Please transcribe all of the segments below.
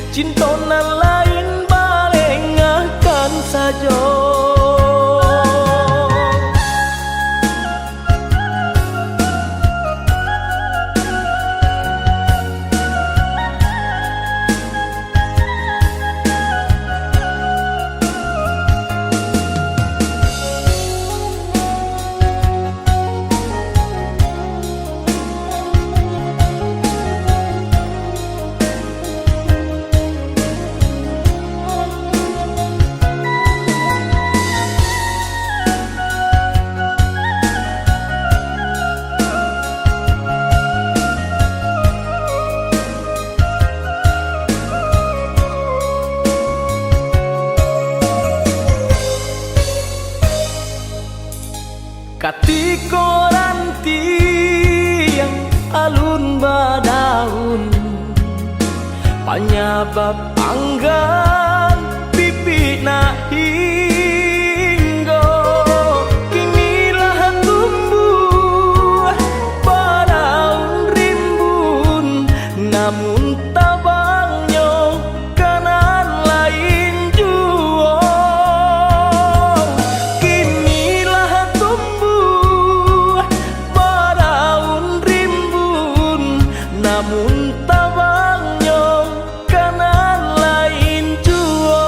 cinta nan lain balengakan saja. Katiko ranti yang alun badaun penyebab anggan pipi na hinggo kinilah tumbuh badaun rimbun namun tabangnya kanan lain jua. Namun tabangnya kanan lain jua.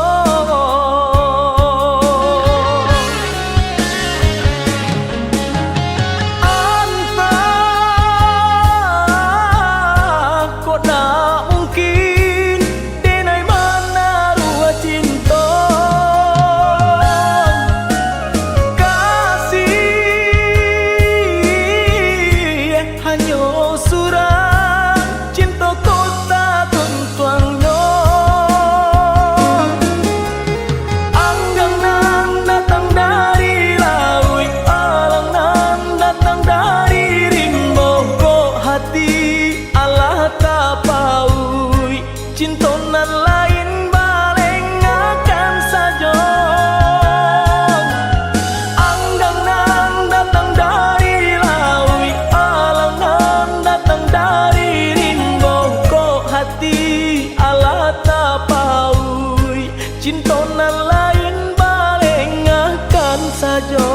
Antah kok tak mungkin denai mana rua cinta kasih hanya surat cinta nan lain balengakan saja. Anggang nan datang dari lawi, alangan datang dari rimbo. Kok hati ala tapaui, cinta nan lain balengakan saja.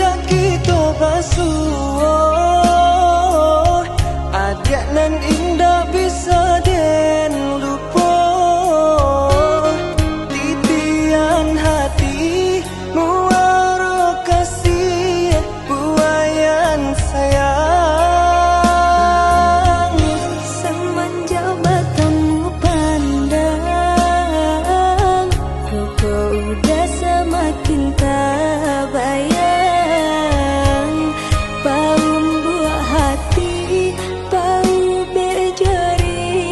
tak kita basuh, adik nan indah bisa den lupa. Titian hati muara kasih buayan sayang. Semenjak bertemu pandang, kau udah semakin tak bayang. Bau buah hati, bau berjari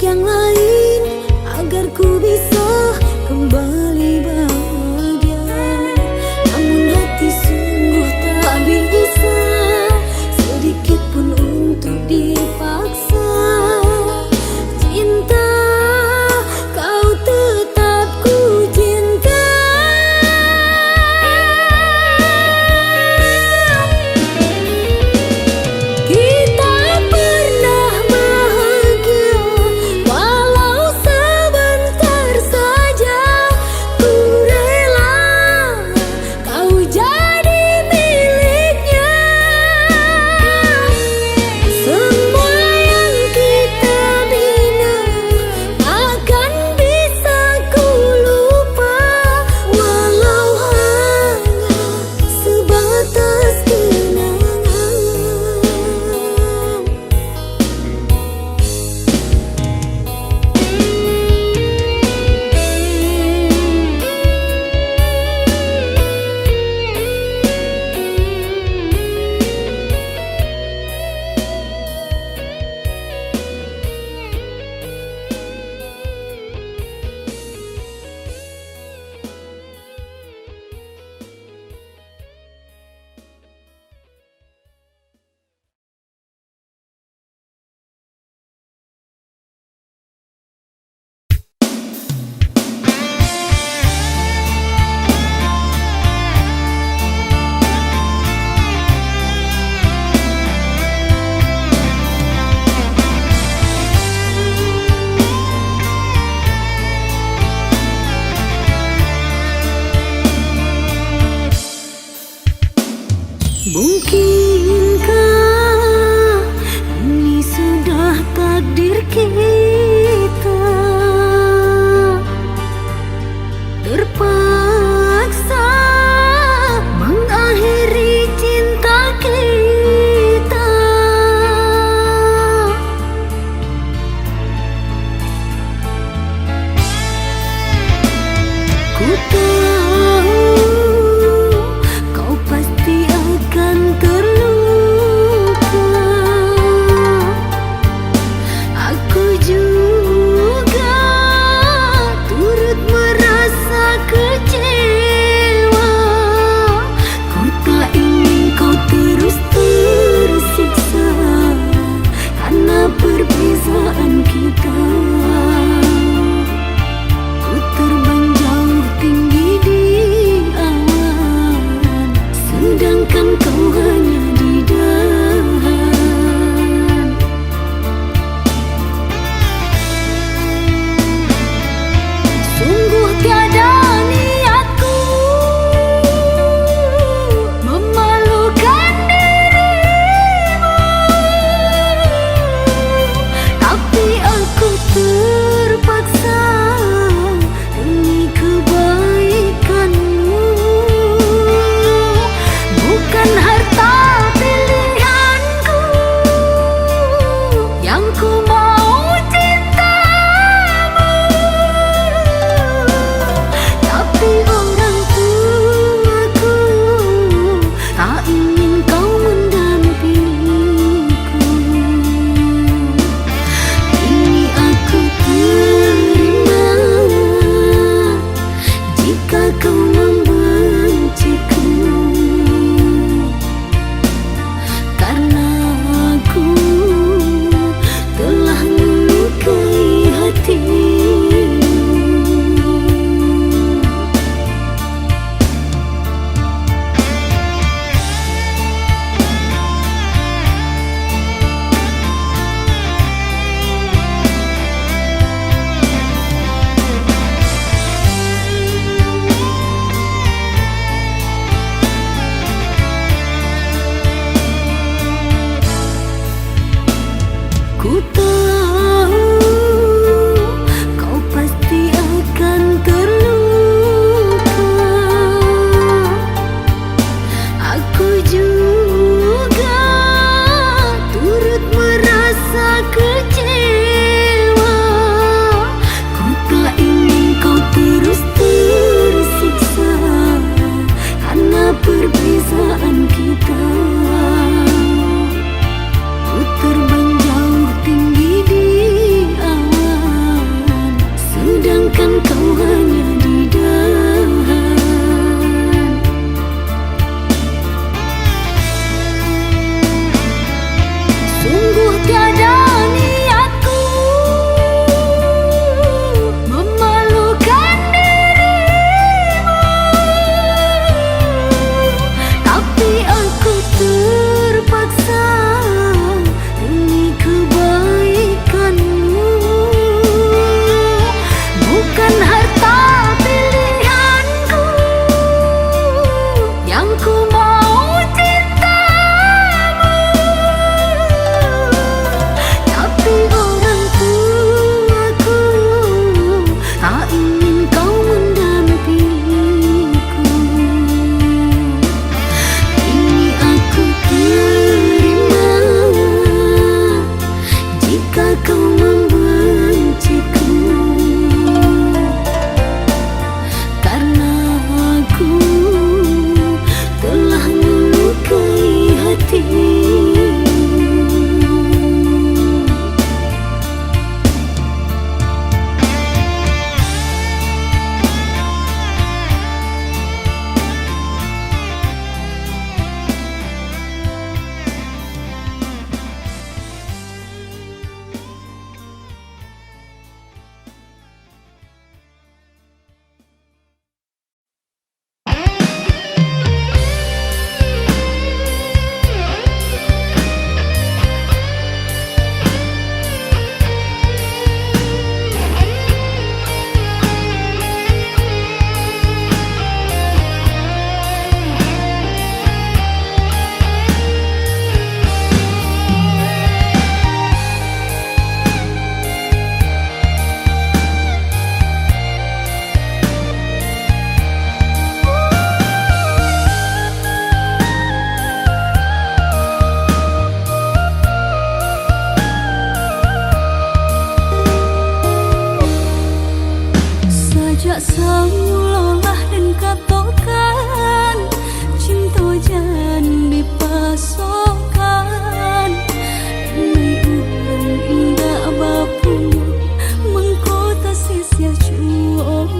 yang lain agar ku bisa kembali bahagia. Namun hati sungguh tak bisa sedikit pun untuk dipaksa. Cinta kau tetap ku cinta. Kita pernah bahagia tak saulah dan katokan cinta jan dipasokan ini urang indah bapun mengkota sia cuo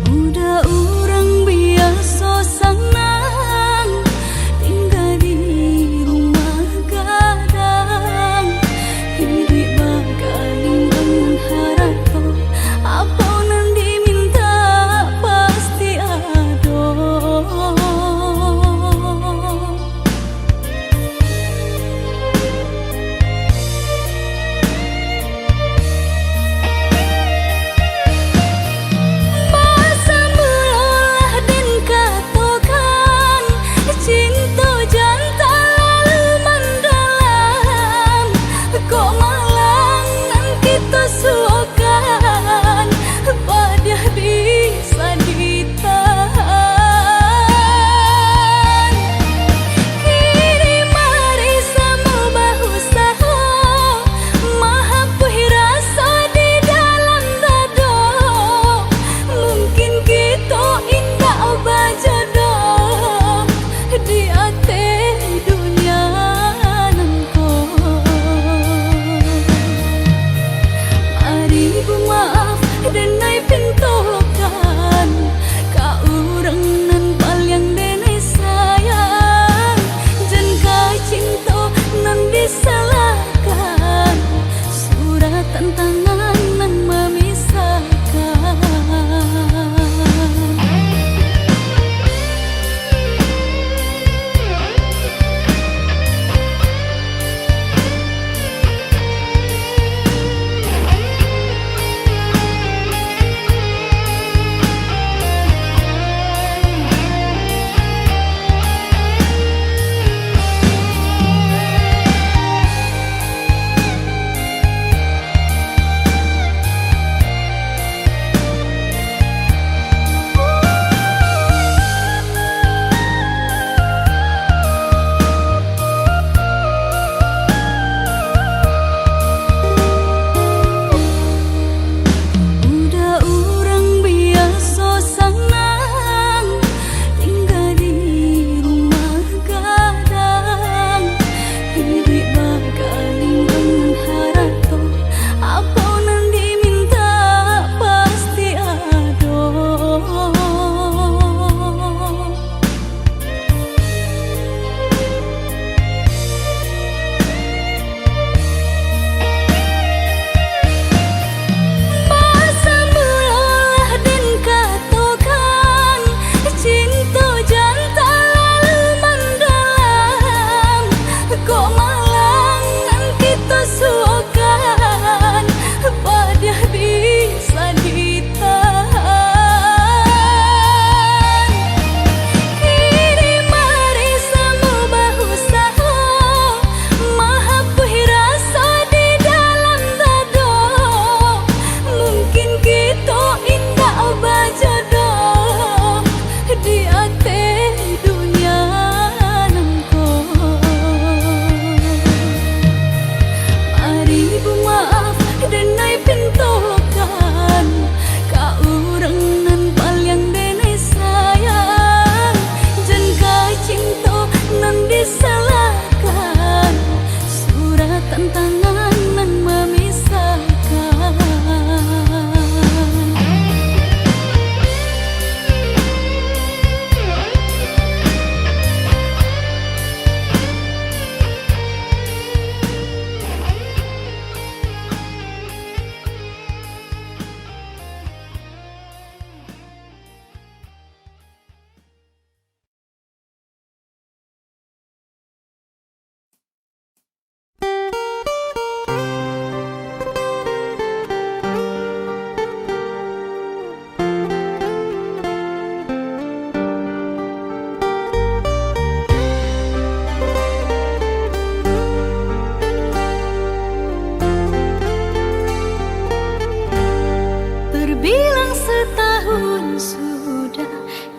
udah urang biasa senang tinggal di rumah gadang hidup bakaling dengan harapan apa nan diminta pasti ada. Masa mula dan katokan cinta jantan lalu mendalam kok malang nan kita suakan pada bisa ditahan kini mari sama bahu saho mahapuhi rasa di dalam dada mungkin kita indah bajodoh di ate dunia nangko mari maaf dan naik pintokan ka urang nan paling denai sayang jan ka cinta nan disalahkan surat tantangan nan memisahkan. Udah urang biasa senang tinggal di rumah gadang hidup bakaling dengan harapan apa nan diminta pasti ada. Masa mula dan katokan cinta jantan lalu mendalam kok malang nan kita suakan pada bisa ditahan kini mari sama bahu saho mahapuhi rasa di dalam dada mungkin kita indah bajodoh di ate dunia nangko mari maaf dan naik pintokan ka urang nan paling denai sayang jan ka cinta nan disalahkan surat tantangan nan memisahkan.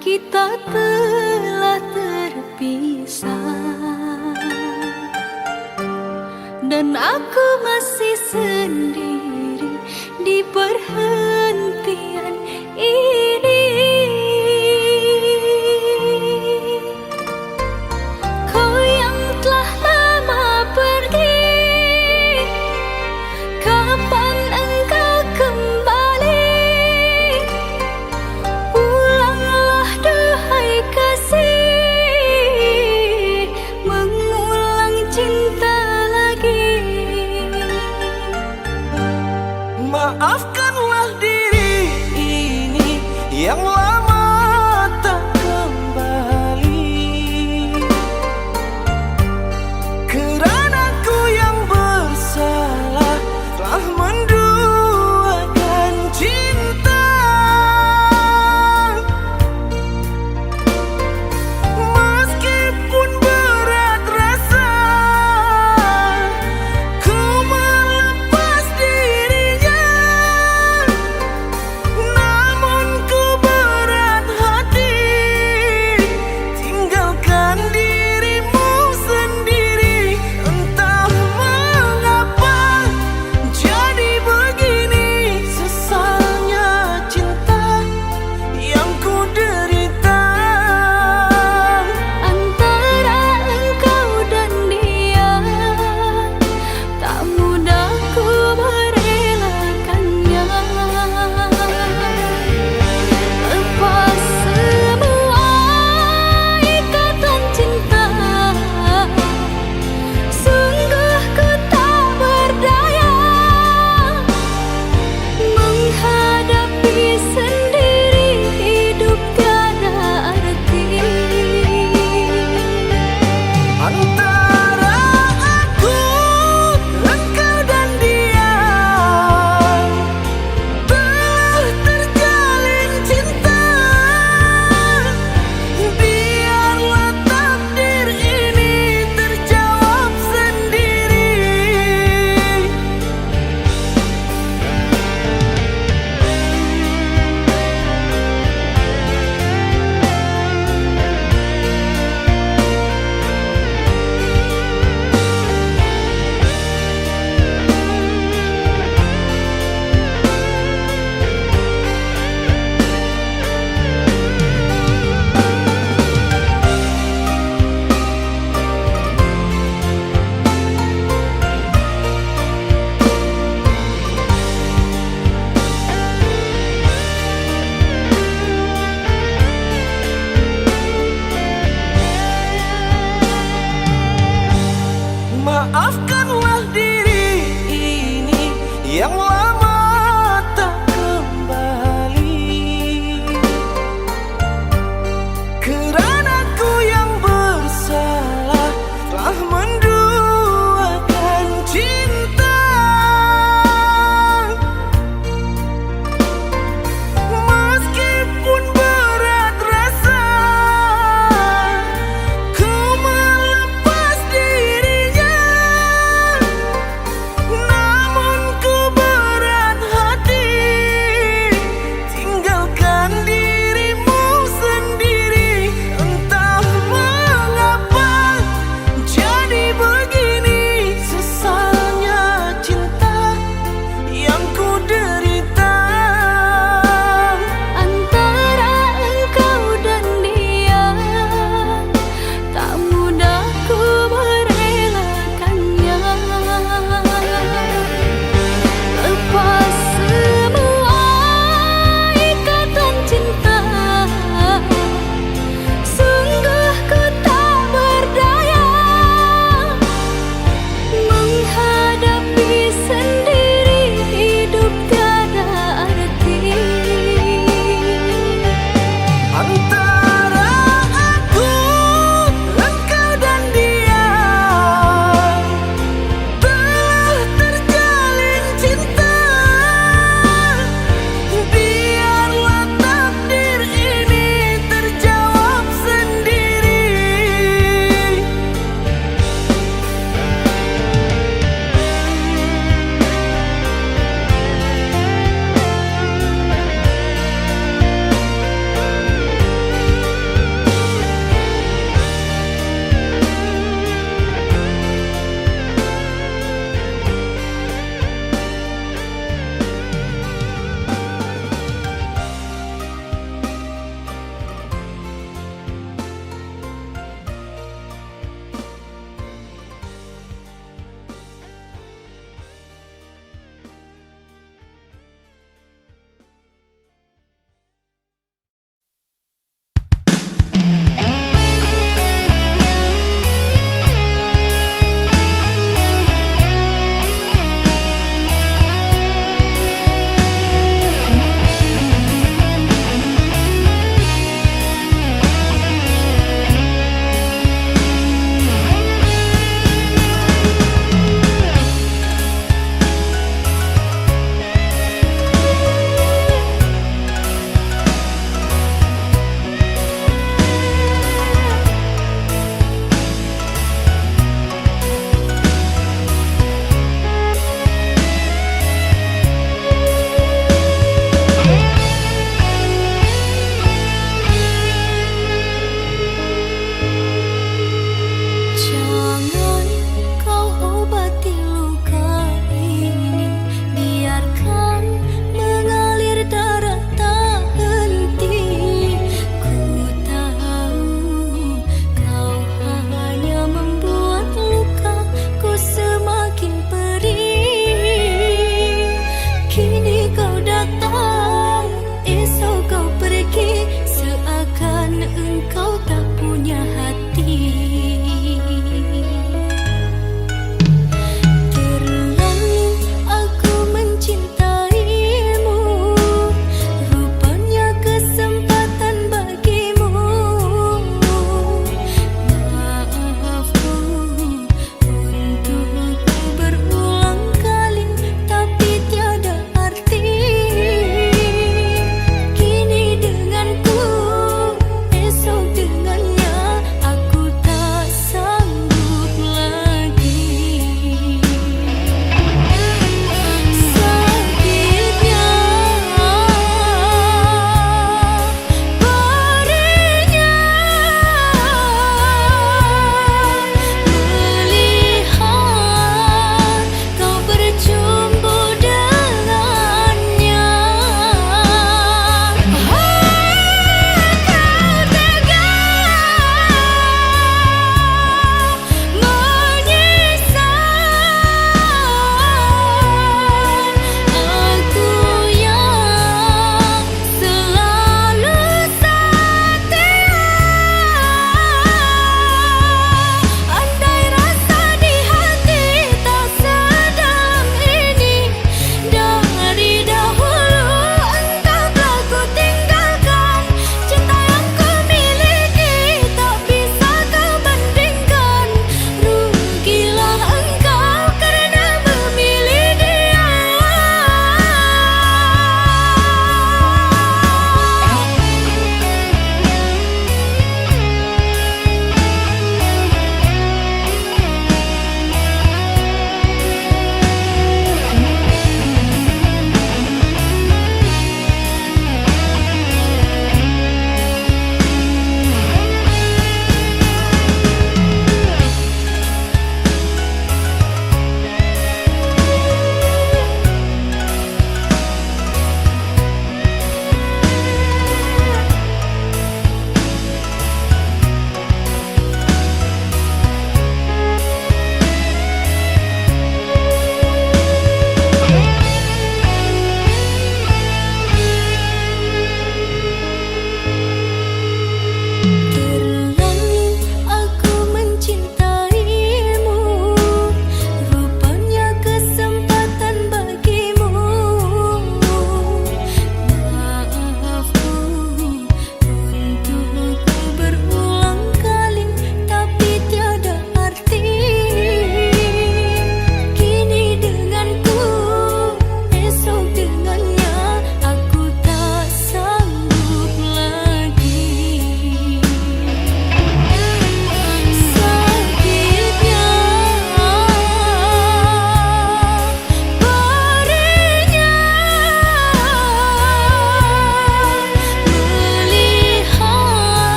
kita telah terpisah. Aku masih sendiri di perhentian ini. Kau yang telah lama pergi, kapan engkau kembali? Pulanglah duhai kasih, mengulang cinta lagi.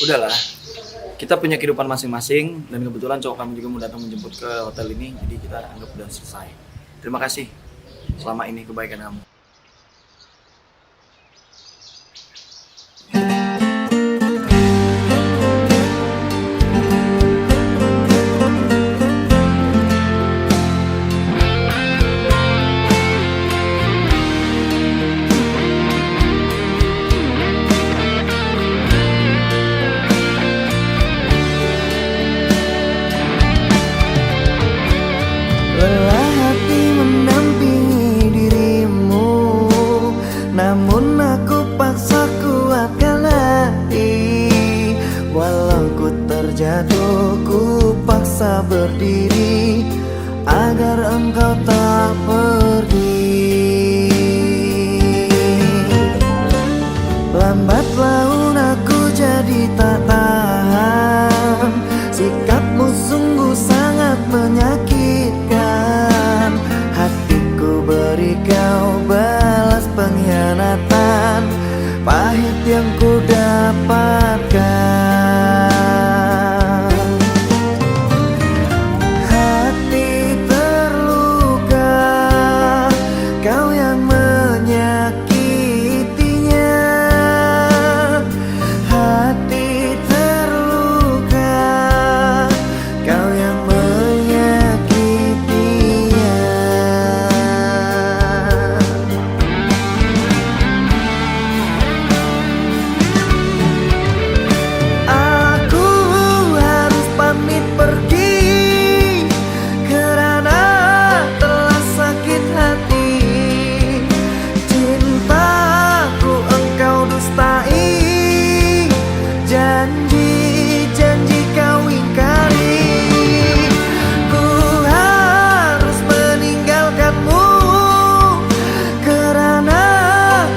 udahlah, kita punya kehidupan masing-masing dan kebetulan cowok kamu juga mau datang menjemput ke hotel ini, jadi kita anggap udah selesai. Terima kasih selama ini kebaikan kamu. Lelah hati mendampingi dirimu, namun aku paksa kuatkan hati. Walau ku terjatuh, ku paksa berdiri agar engkau tak pergi. Lambat laun aku jadi tak tahan, sikapmu sungguh sangat menyakitkan. Hatiku beri kau balas pengkhianatan, pahit yang ku dapatkan. Hati terluka, kau yang menyakitinya. Hati terluka, kau yang menyakitinya. Aku harus pamit pergi karena telah sakit hati. Cintaku engkau dustai, janji-janji kau ingkari. Ku harus meninggalkanmu karena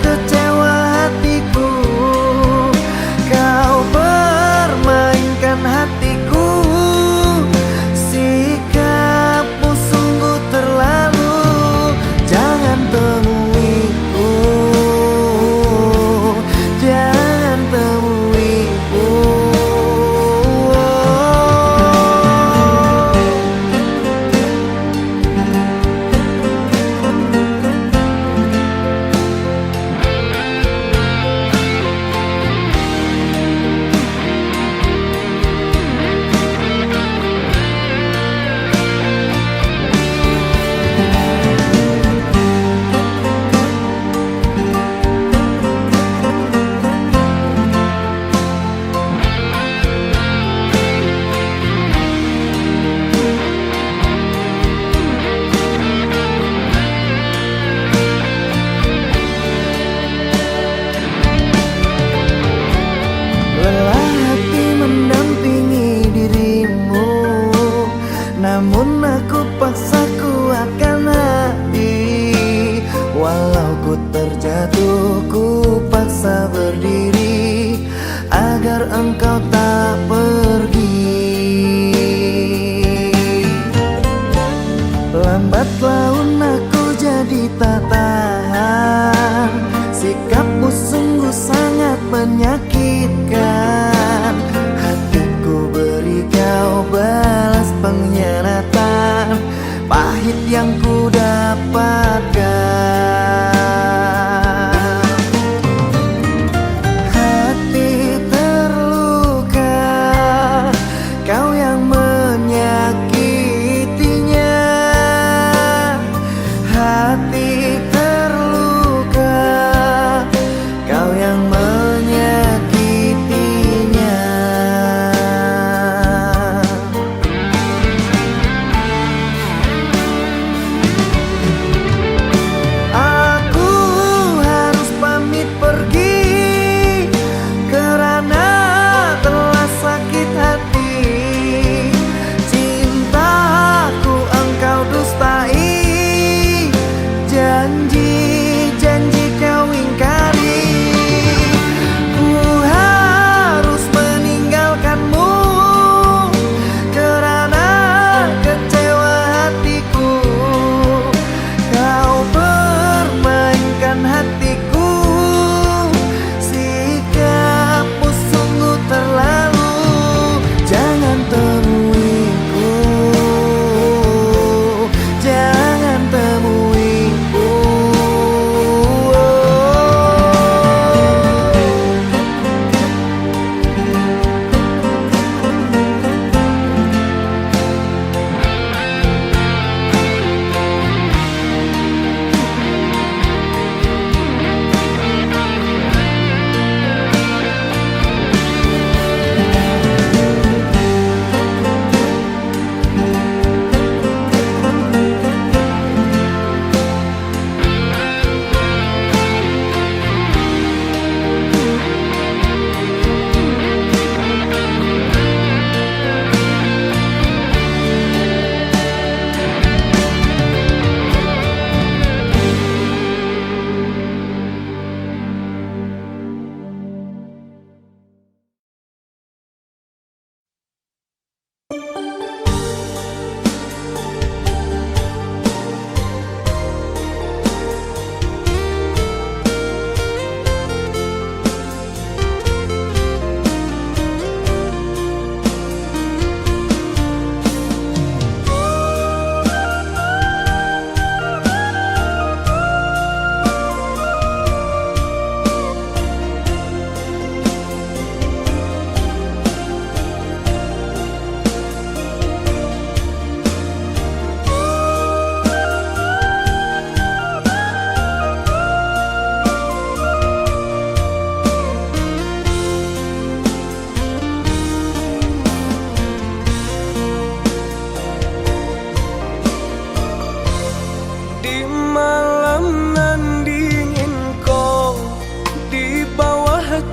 kecewa hatiku. Kau permainkan hatiku, sikapmu sungguh terlalu. Jangan temuiku, jangan temuiku. Lelah hati mendampingi dirimu, namun aku paksa kuatkan hati. Walau ku terjatuh, ku paksa berdiri agar engkau tak pergi. Lambat laun aku jadi tak tahan, sikapmu sungguh sangat menyakitkan. Hatiku beri kau balas pengkhianatan, pahit yang ku dapatkan. Hati terluka,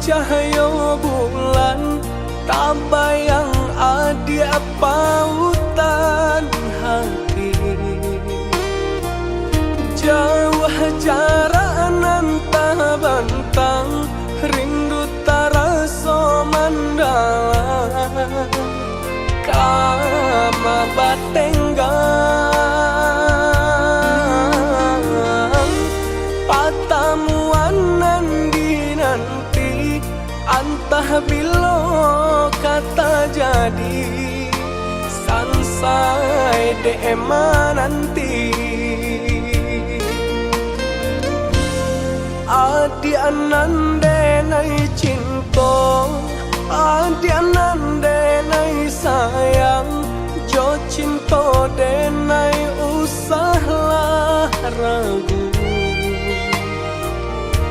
cahaya bulan, tak bayang ada pautan hati. Jauh jarak nan tak bentang, rindu tak rasa mandalang. Kama batenggang, patamuan nanti antah bila kata jadi, sansai dema nanti. Adi anande nai cinta, adi anande nai sayang, jo cinta denai usahlah ragu.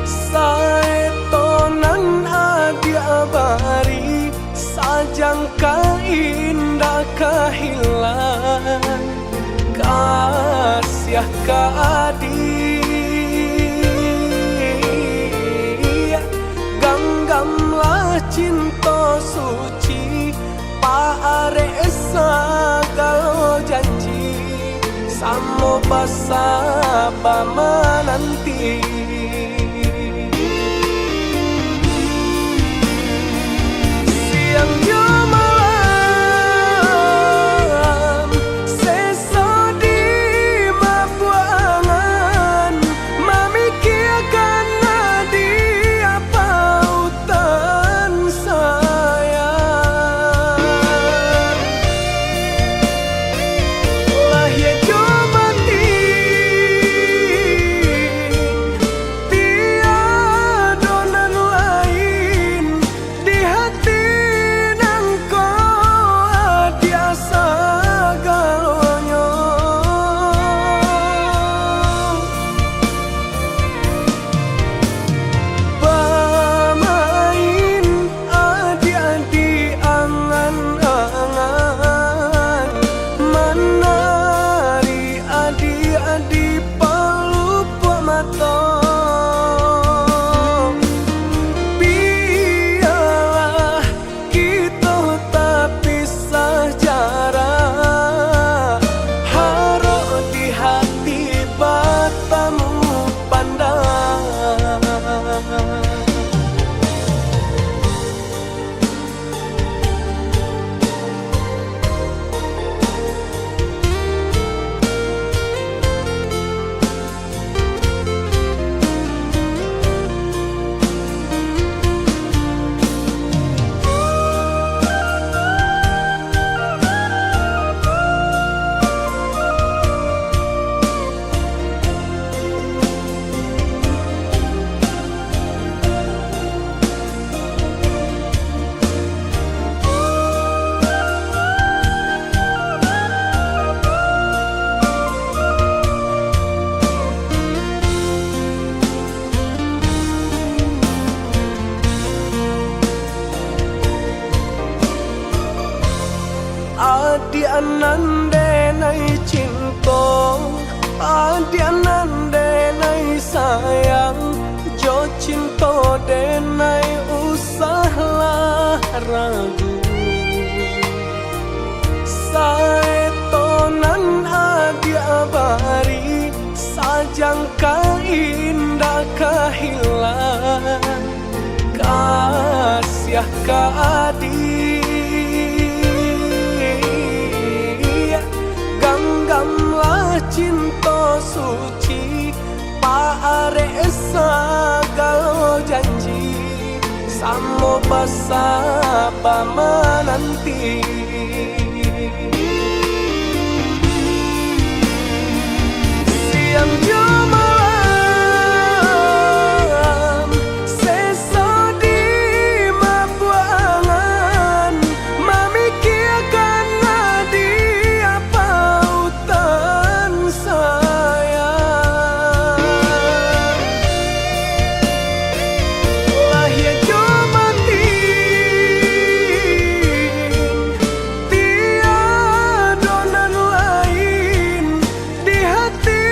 Saetonan adi abari, sajangka indah kehilang, kasih ka adi. Ganggamlah cinta suci, paare segala janji, samo basa bama nanti. Siang yo malam, seso di mabuangan, memikirkan dia pautan sayang. Lah ya jo mati, tiada nan lain di hati. Adi anande nai cinta, adi anande nai sayang, jo cinta denai usahlah ragu. Saetonan adi abari, sajangka indah kehilang, kasih ka adi. Ganggamlah cinta suci, paare segala janji, samo basa bama nanti. Siang jo malam, seso di mabuangan, memikirkan dia pautan sayang. Lah ya jo mati, tiada nan lain di hati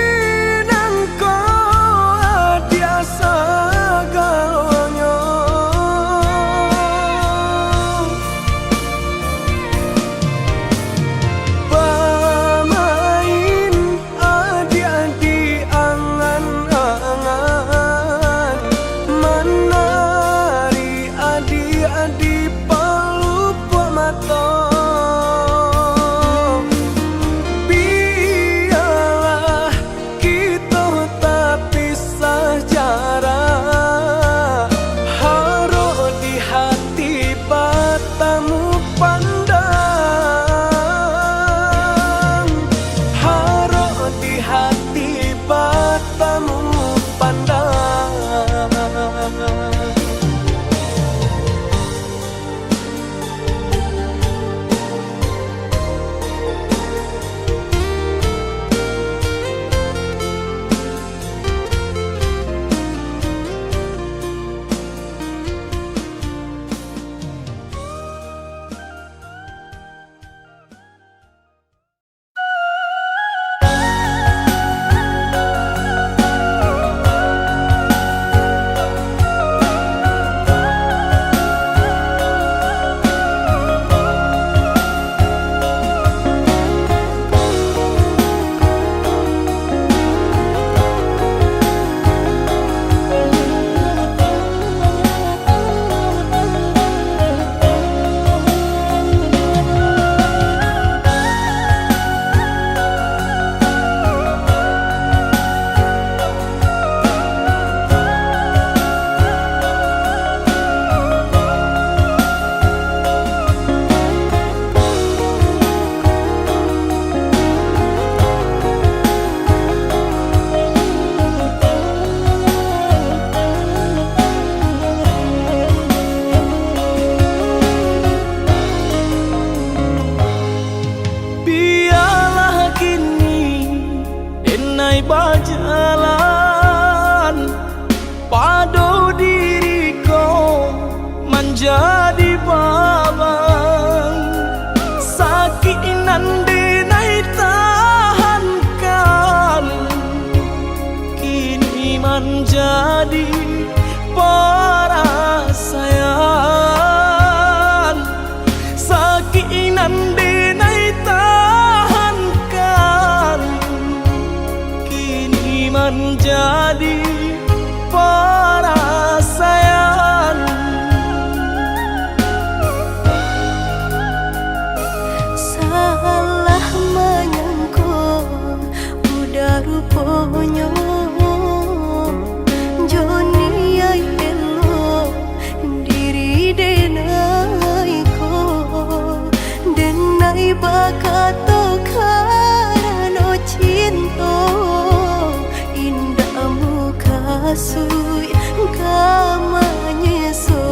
bakato karano cinta indahmu kasui kamanyeso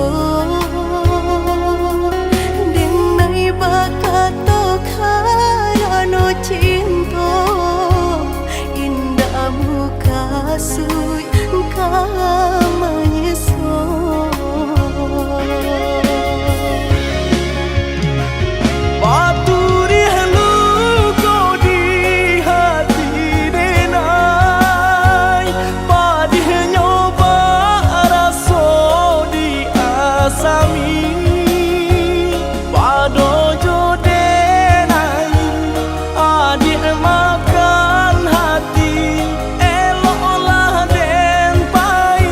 denai bakato karano cinta indahmu kasui kamanyeso. Paturi halu kau di hati denai Padih nyoba raso di asami Pado jo denai adik makan hati Eloklah den pai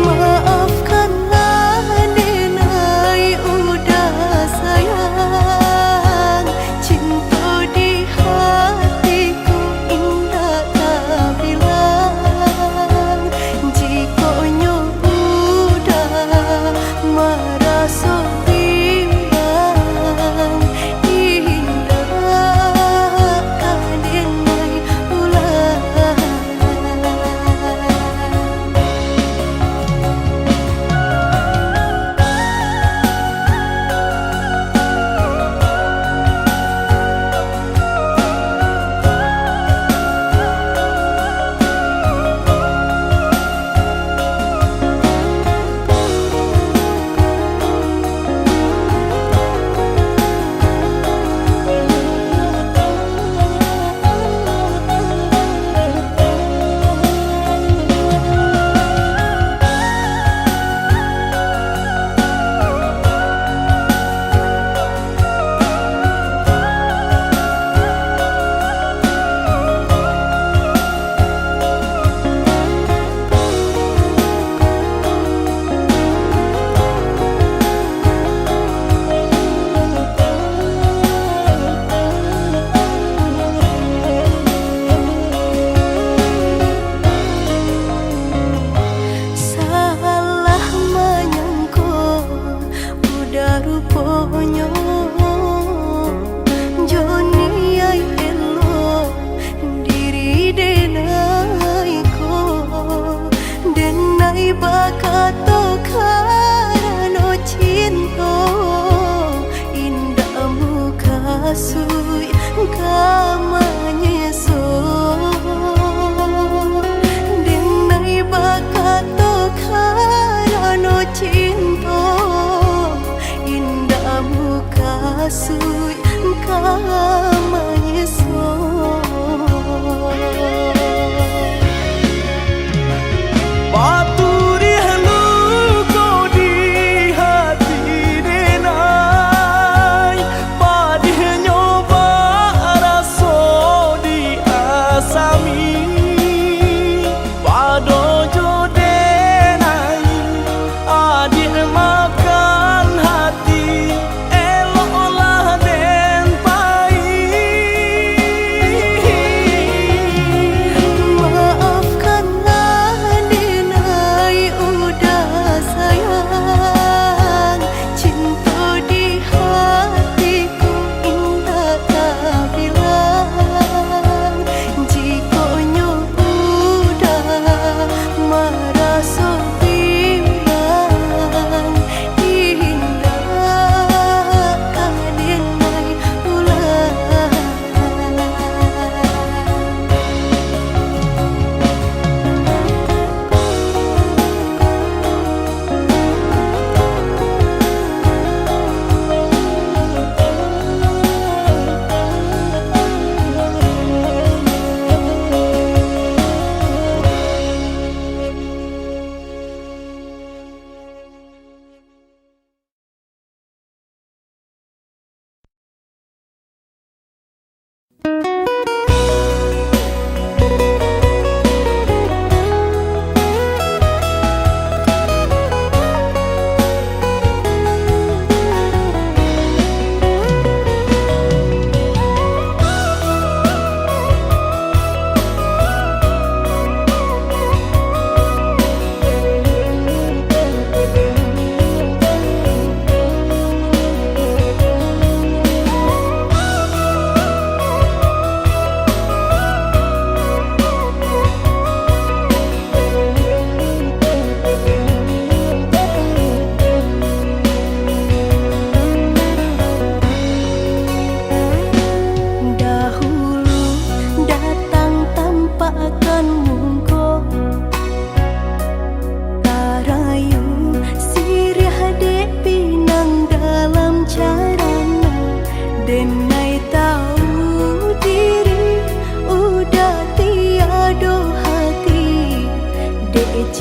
Maafkanlah denai udah sayang cinta di hatiku indah tak bilang jika udah merasa bimbang indah denai ulang. Salah menyangka udah rupanya Joni ai elo diri denai ko denai bakato karano cinta indahmu kasui kamanyeso denai bakato karano cinta indahmu kasui kamanyeso. Paturi halu kau di hati denai Padih nyoba raso di asami Pado jo denai adik makan hati Eloklah den pai Maafkanlah denai udah sayang cinta di hatiku indah tak bilang jika udah merasa bimbang indah denai ulang.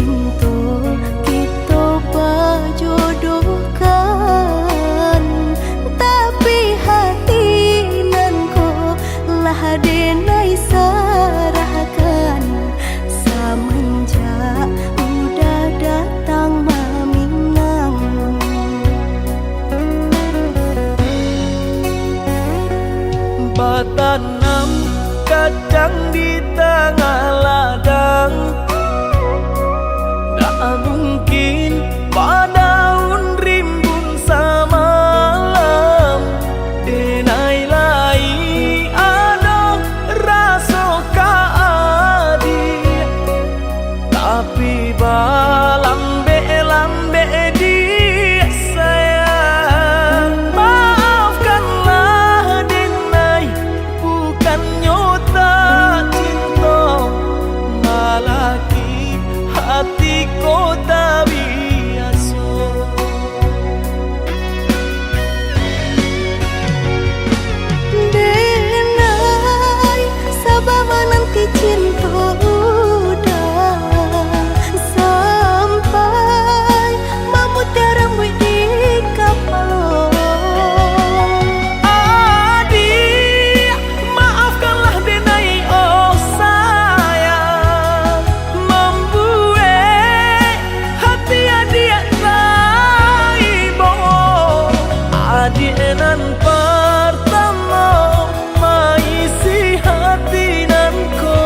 cinta kita berjodohkan, tapi hati nan ko lah denai sarahkan semenjak udah datang Maminang. Batanam kadang di tengah ladang, tak mungkin padaun rimbun samalam. Denai lai ada rasa kaadi, tapi lambe dia sayang. Maafkanlah denai, bukan nyota cinta, malaki hati kota biasa. Denai sabama nanti cinta udah sampai memutih rambut di kapal. Adik, maafkanlah denai oh sayang, membuat hati adik raibo. Adik nan pertama maisi hati nan ko,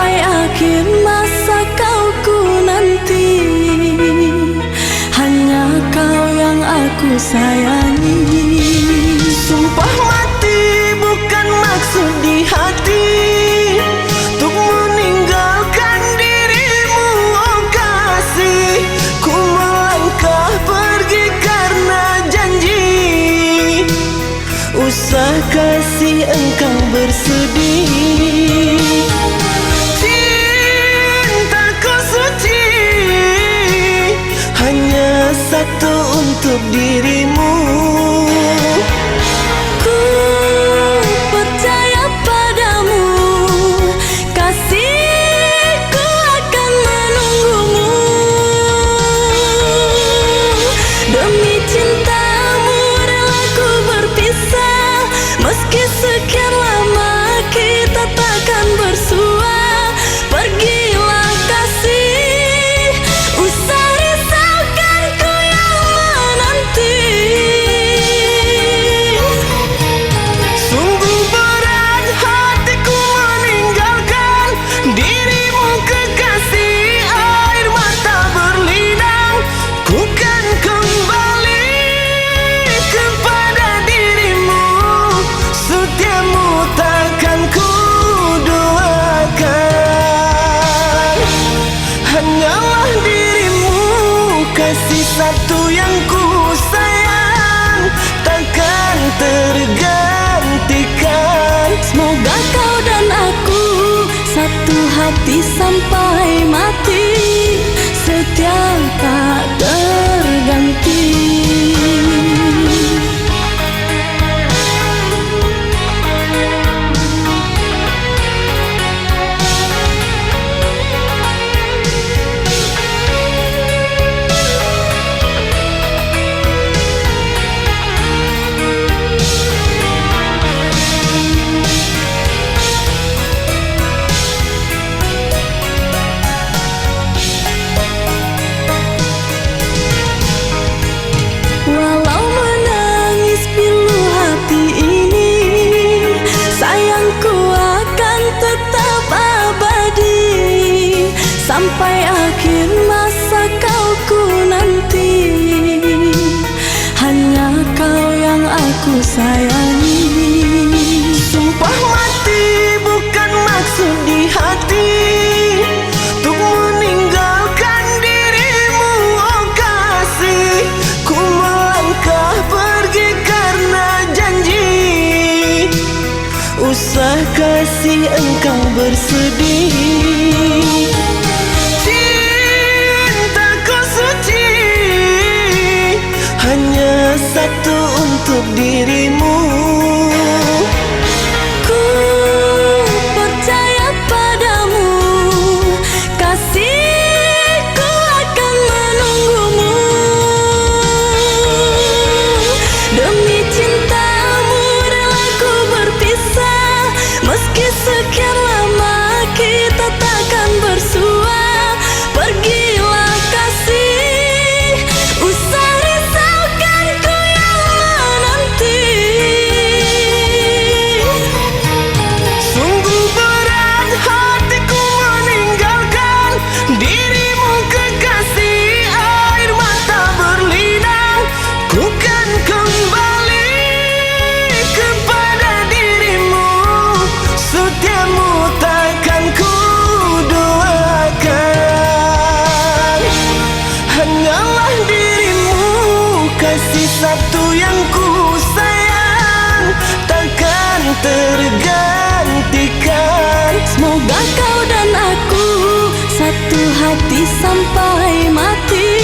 sampai akhir masa kau ku nanti. Hanya kau yang aku sayangi. Sumpah mati bukan maksud di hati untuk meninggalkan dirimu, oh kasih. Ku melangkah pergi karena janji, usah kasih engkau bersedih. Cintaku suci hanya satu untuk dirimu. Ku percaya padamu, kasihku akan menunggumu. Demi cintamu rela ku berpisah, meski sekian lama kita takkan bersua. Pergilah kasih, usah risaukan ku yang menanti. Sungguh berat hatiku meninggalkan dirimu kekasih. Air mata berlinang, ku kan kembali kepada dirimu. Setiamu takkan ku duakan. Hanyalah dirimu, kasih satu yang ku sayang, takkan tergantikan. Semoga kau dan aku satu hati sampai mati, setia tak terganti. Walau menangis pilu hati ini, sayangku akan tetap abadi. Sampai akhir masa kau ku nanti, hanya kau yang aku sayangi. Sumpah mati bukan maksud di hati untuk meninggalkan dirimu, oh kasih. Ku melangkah pergi karena janji, usah kasih engkau bersedih. Cintaku suci hanya satu untuk dirimu. Ku percaya padamu, kasihku akan menunggumu. Demi cintamu rela ku berpisah, meski sekian lama kita takkan bersua. Pergilah kasih, usah risaukan ku yang menanti. Sungguh berat hatiku meninggalkan dirimu kekasih. Air mata berlinang, ku kan kembali kepada dirimu. Setiamu takkan ku duakan. Hanyalah dirimu, kasih satu yang ku sayang, takkan tergantikan. Semoga kau dan aku satu hati sampai mati,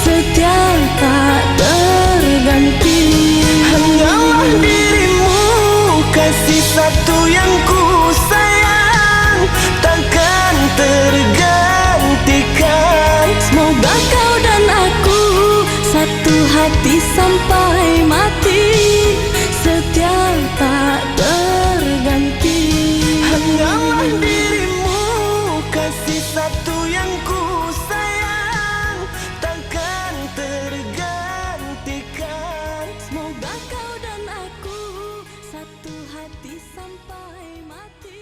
setia tak terganti. Hanyalah dirimu, kasih satu yang ku sayang, takkan tergantikan. Semoga kau dan aku satu hati sampai mati, setia tak terganti. Hanyalah dirimu, kasih satu yang ku sayang, takkan tergantikan. Semoga kau dan aku satu hati sampai mati.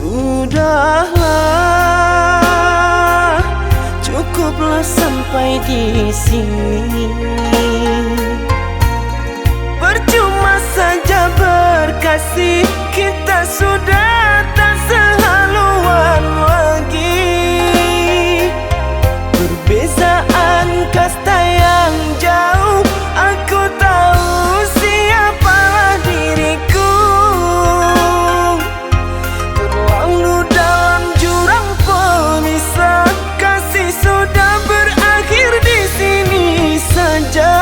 Sudahlah, cukuplah sampai di sini. Percuma saja berkasih, kita sudah tak sehaluan lagi. Perbezaan kasta yang jauh, aku tahu siapalah diriku. Terlalu dalam jurang pemisah, kasih sudah berakhir di sini saja.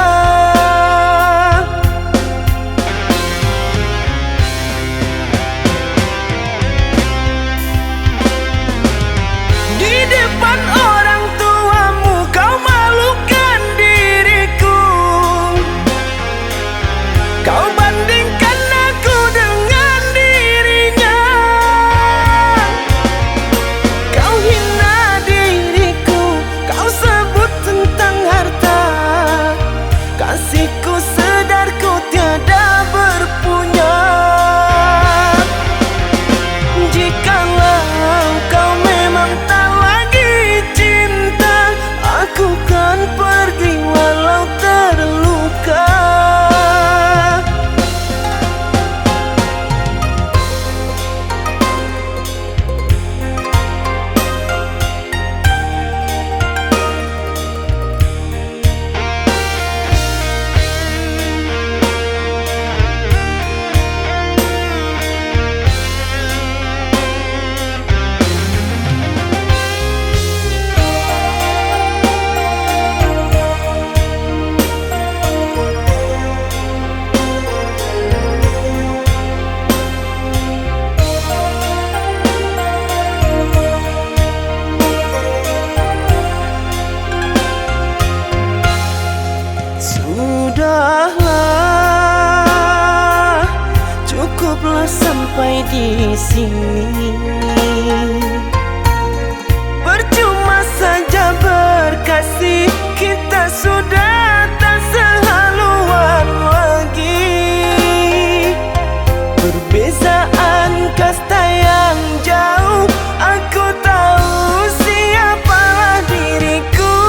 Di depan orang tuamu kau malukan diriku. Kau bandingkan aku dengan dirinya. Kau hina diriku, kau sebut tentang harta. Kasihku sedarku tiada berpunya. Jikalau kau memang tak lagi cinta, aku kan pergi walau terluka. Sudahlah, cukuplah sampai di sini. Percuma saja berkasih, kita sudah tak sehaluan lagi. Perbezaan kasta yang jauh, aku tahu siapalah diriku.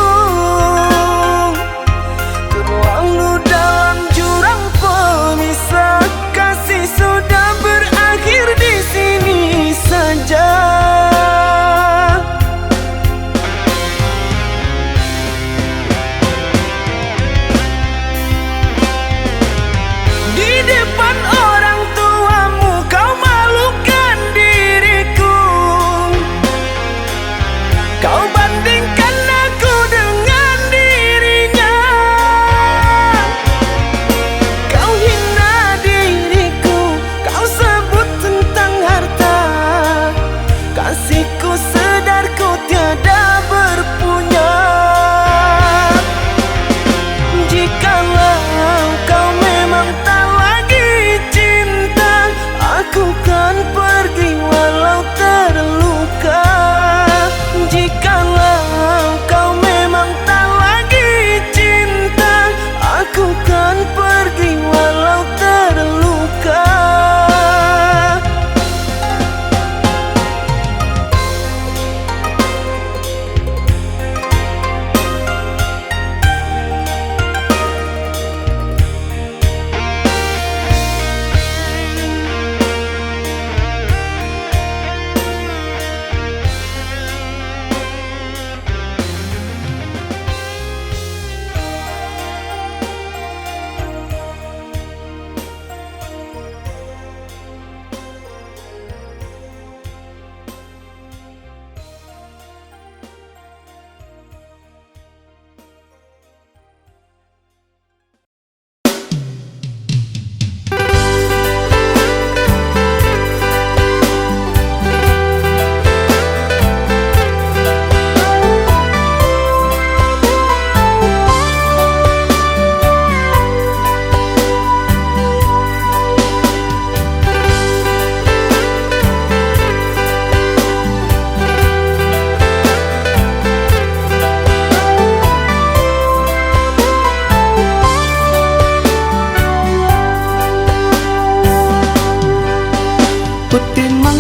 Terlalu dalam jurang pemisah, kasih sudah berakhir di sini saja.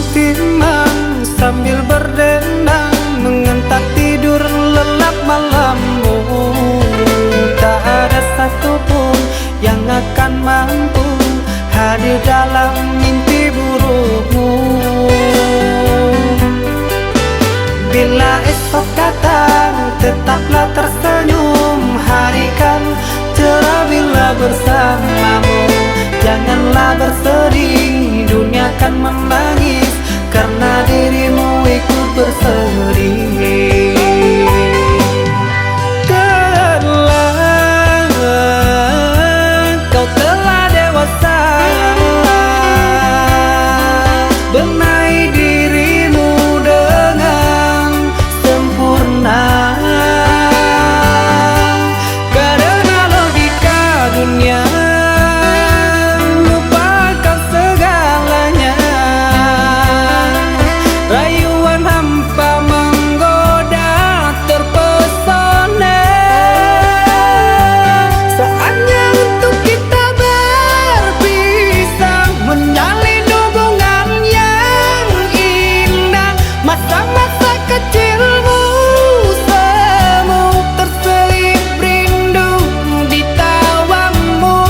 timang sambil berdendang mengentak tidur lelap malammu. Tak ada satupun yang akan mampu hadir dalam mimpi burukmu. Bila esok datang tetaplah tersenyum, hari kan cerah bila bersamamu. Janganlah bersedih, dunia kan menangis karena dirimu ikut bersedih. Kau telah dewasa, benahi dirimu dengan sempurna. Karena logika dunia lupakan segalanya. Rayuan hampa menggoda terpesona. Saatnya untuk kita berpisah, menjalin hubungan yang indah. Masa-masa kecilmu semu terselip rindu di tawamu.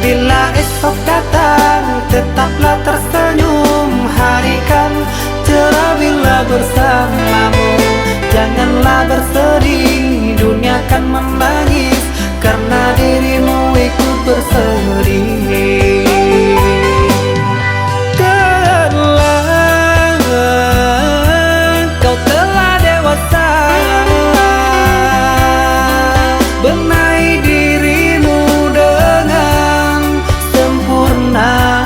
Bila esok datang tetaplah tersenyum, hari kan cerah bila bersamamu. Janganlah bersedih, dunia kan menangis karena dirimu ikut bersedih. Kau telah dewasa, benahi dirimu dengan sempurna.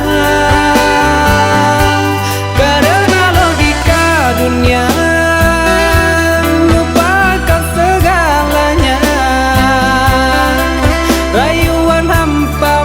Karena logika dunia lupakan segalanya. Rayuan hampa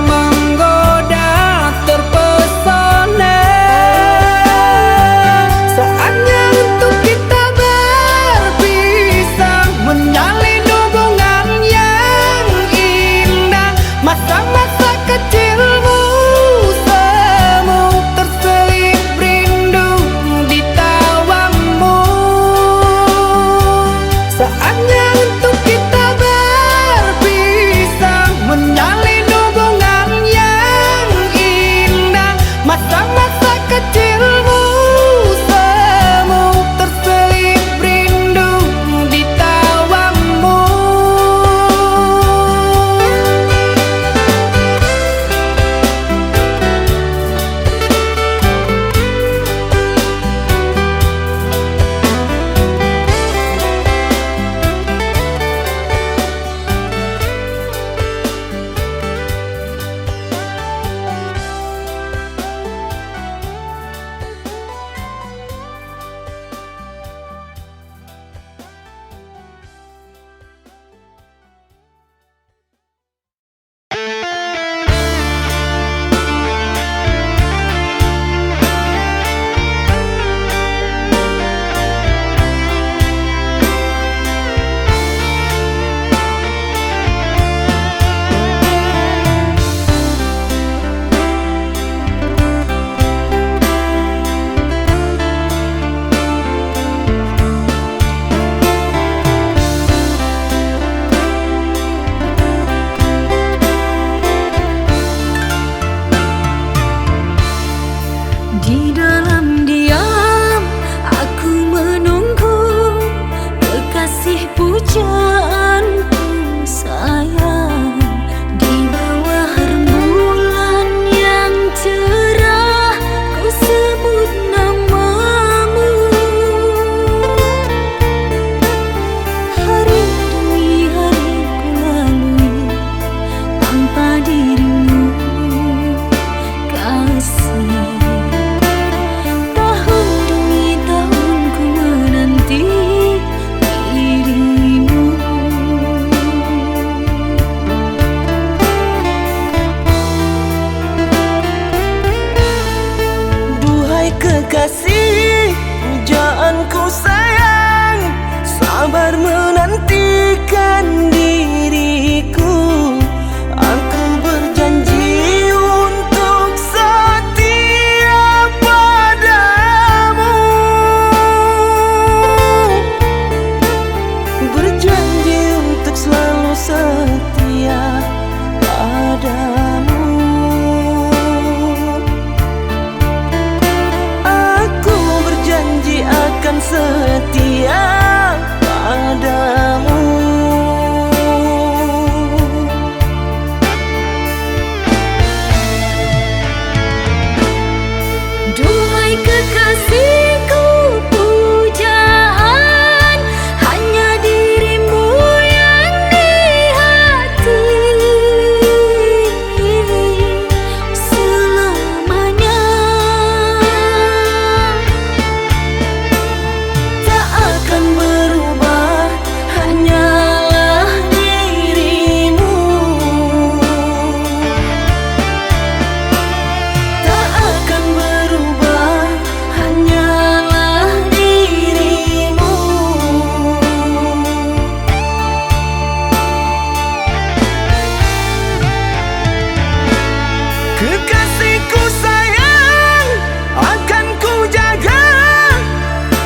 menyapa dirimu kasih. Tahun demi tahun ku menanti dirimu. Duhai kekasih, pujaanku sayang, sabar menantikan diriku. Aku berjanji untuk setia padamu, berjanji untuk selalu setia padamu. Aku berjanji akan setia padamu. Duhai kekasihku, pujaan hanya dirimu yang di hati selamanya. Tak akan berubah, hanyalah dirimu. Tak akan berubah, hanyalah dirimu. Kekasihku sayang, akan ku jaga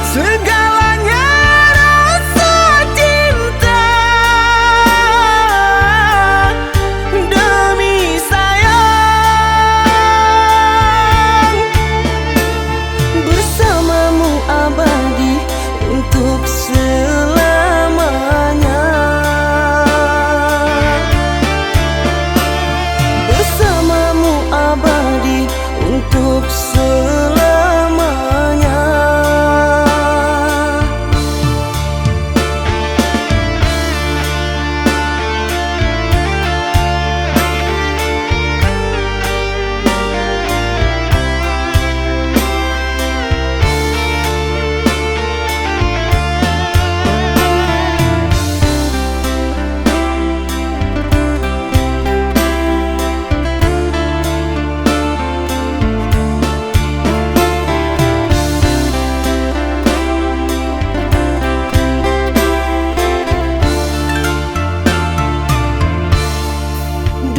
segalanya rasa cinta. Demi sayang, bersamamu abadi untuk selamanya. Bersamamu abadi untuk selamanya.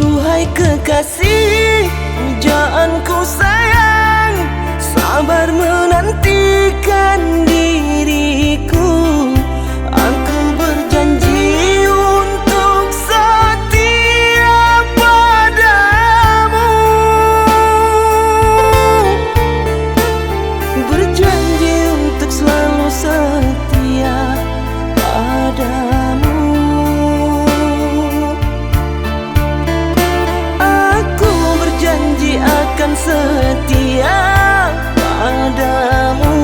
Duhai kekasih, pujaanku sayang, sabar menantikan diriku. Aku berjanji untuk setia padamu, berjanji untuk selalu setia padamu. Aku berjanji akan setia padamu.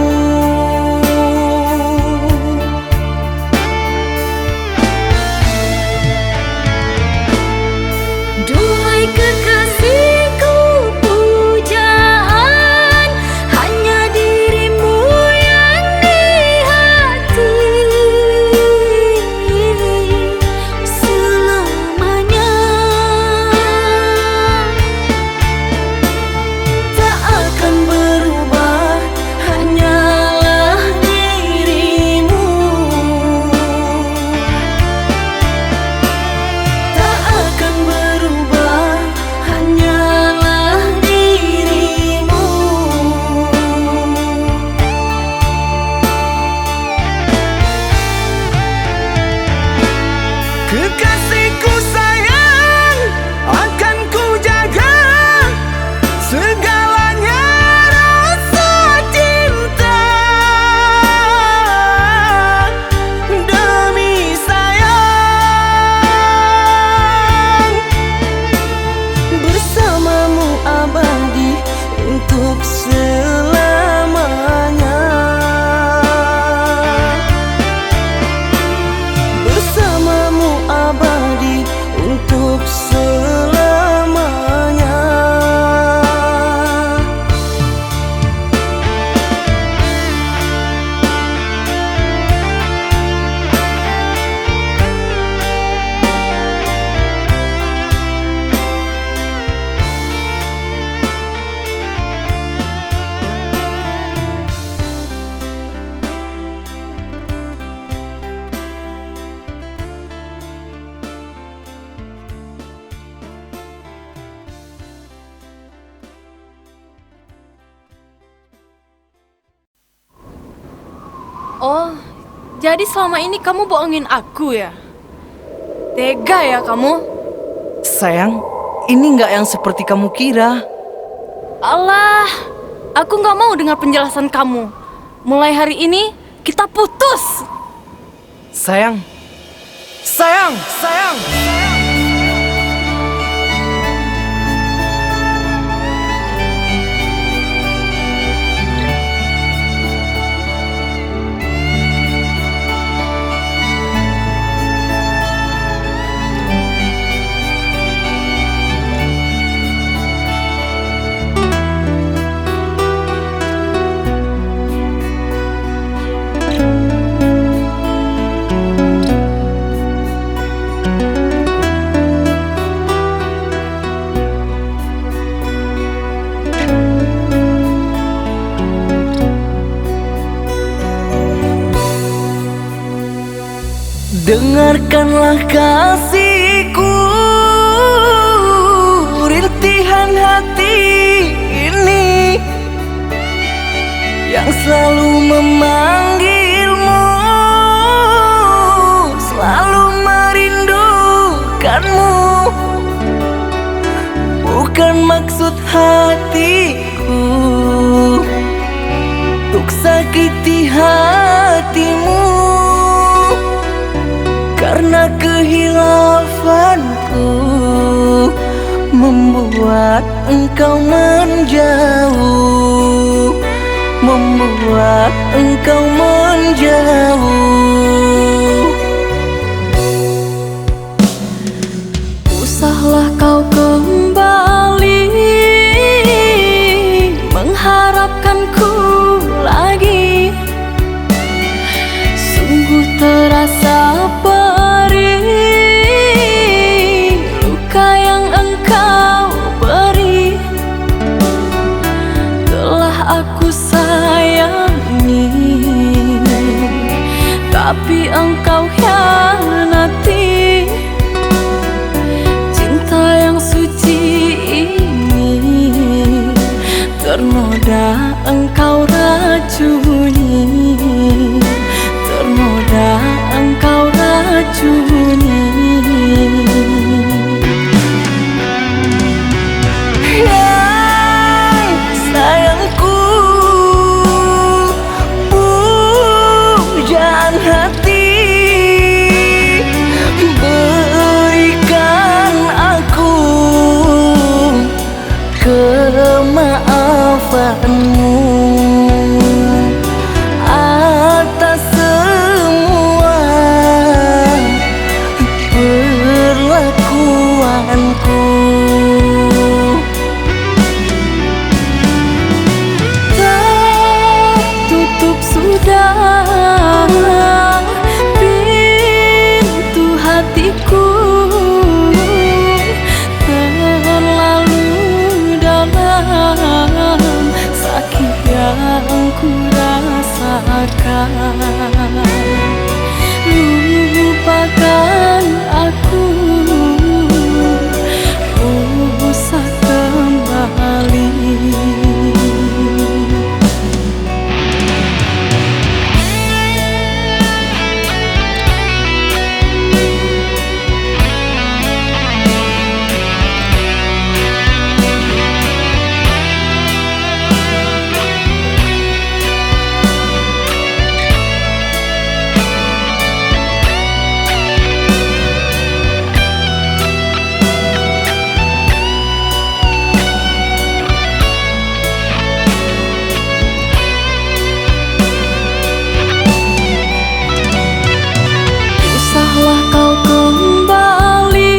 Duhai kekasihku, pujaan hanya dirimu yang di hati selamanya. Tak akan berubah, hanyalah dirimu. Tak akan berubah, hanyalah dirimu. Kekasihku sayang, akan ku jaga segalanya rasa cinta. Demi sayang, bersamamu abadi untuk selamanya. Bersamamu abadi untuk selamanya. Oh, jadi selama ini kamu bohongin aku ya? Tega ya kamu? Sayang, ini nggak yang seperti kamu kira. Alah, aku nggak mau dengar penjelasan kamu. Mulai hari ini, kita putus. Sayang, sayang, sayang. Dengarkanlah kasihku, rintihan hati ini yang selalu memanggilmu, selalu merindukanmu. Bukan maksud hatiku untuk sakiti hatimu, karena kehilafanku membuat engkau menjauh, membuat engkau menjauh. Usahlah kau kembali mengharapkanku lagi. Sungguh terasa perih luka yang engkau beri. Telah aku sayangi, tapi engkau hianati. Cinta yang suci ini ternoda engkau racuni, ternoda engkau racuni. Yang sayangku, pujaan hati, berikan aku kemaafanmu atas semua perlakuanku. Tertutup sudah pintu hatiku, terlalu dalam sakit yang ku rasakan. Lupakan aku, usah kembali. Usahlah kau kembali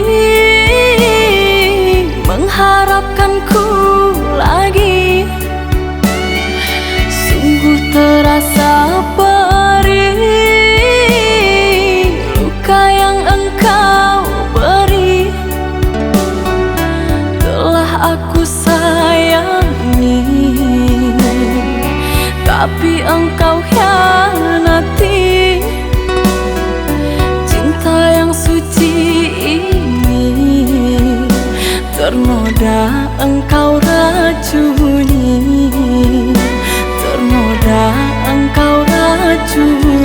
mengharapkanku lagi. Sungguh terasa perih luka yang engkau beri. Telah aku sayangi, tapi engkau hianati. Cinta yang suci ini ternoda engkau racuni, ternoda engkau racuni.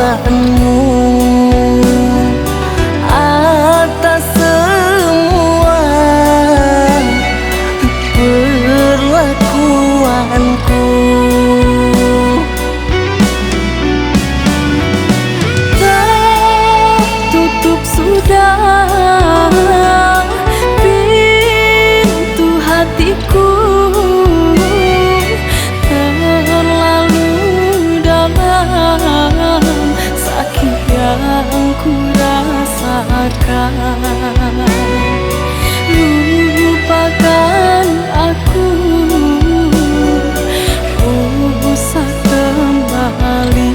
perlakuanmu, atas semua perlakuanku. Tertutup sudah pintu hatiku, terlalu dalam sakit yang ku rasakan. Lupakan aku, usah kembali.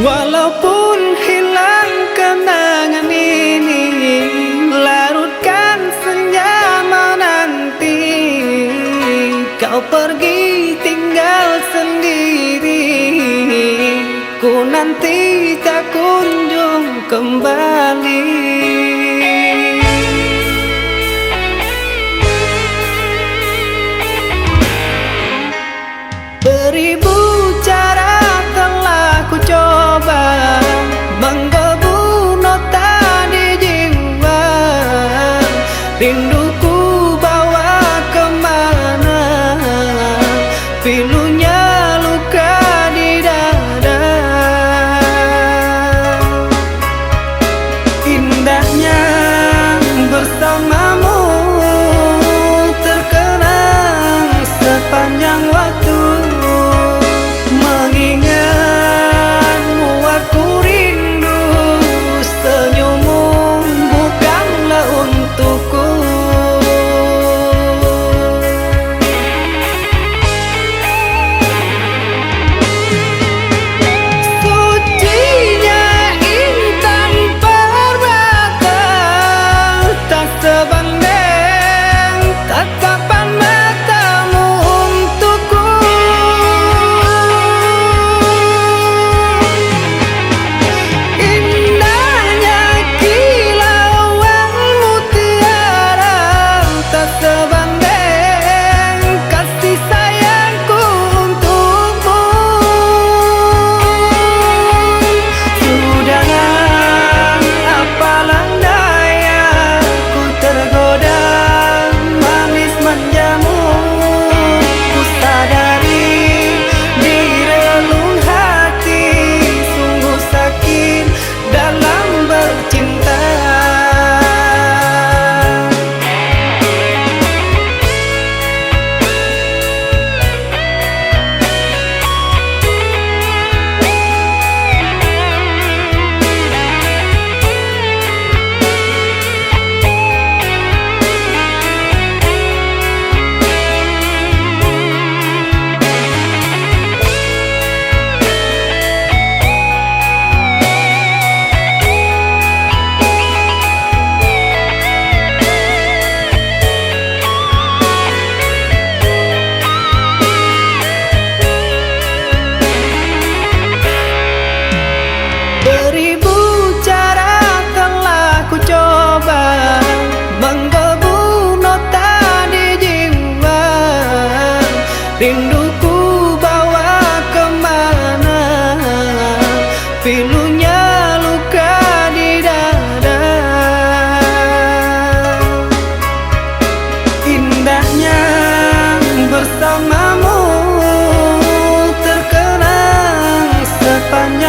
Walaupun hilang kenangan ini, larutkan senja menanti. Kau pergi tinggal sendiri, ku nanti tak kunjung kembali. Beribu cara telah ku coba menggebu nota di jiwa, rinduku bawa kemana, pilunya luka di dada. Indahnya bersamamu terkenang sepanjang waktu. Mengingatmu aku rindu, senyummu bukanlah untukku. Sucinya intan permata, tak sebanding tatapan matamu untukku. Indahnya kilauan mutiara, tak sebanding kasih sayangku untukmu. Sudahlah, apalah daya, ku tergoda manis manjamu. Ku sadari di relung hati sungguh sakit dalam bercinta. Beribu cara telah ku coba menggebu nota di jiwa, rinduku bawa kemana, pilunya luka di dada. Indahnya bersamamu terkenang sepanjang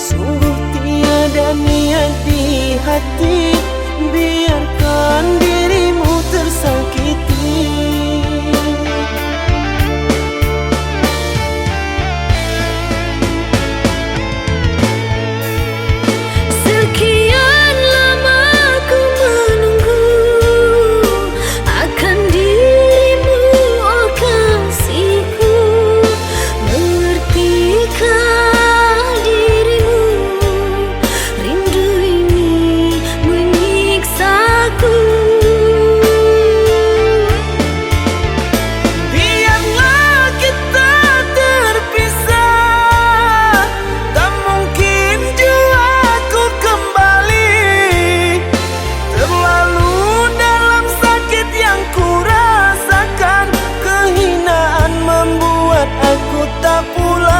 Sungguh tiada niat di hati, biarkan dirimu tersakiti. Sekian lama ku menunggu akan dirimu, oh kasihku. Mengertikah dirimu, rindu ini menyiksaku. Biarlah kita terpisah, tak mungkin jua ku kembali. Terlalu dalam sakit yang ku rasakan, kehinaan membuat aku tak pulang.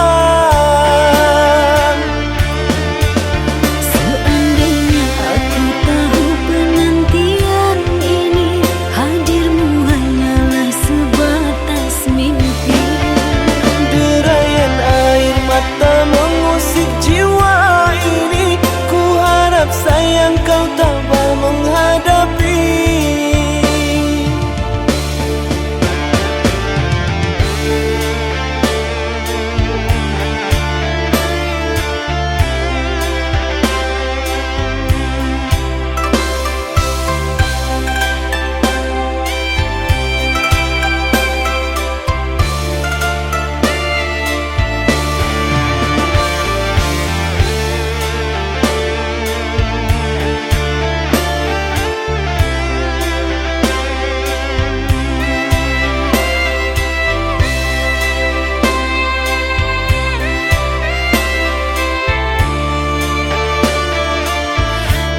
Seandainya aku tahu penantian ini, hadirmu hanyalah sebatas mimpi. Derayan air mata mengusik jiwa ini, ku harap sayang kau tabah menghadapi.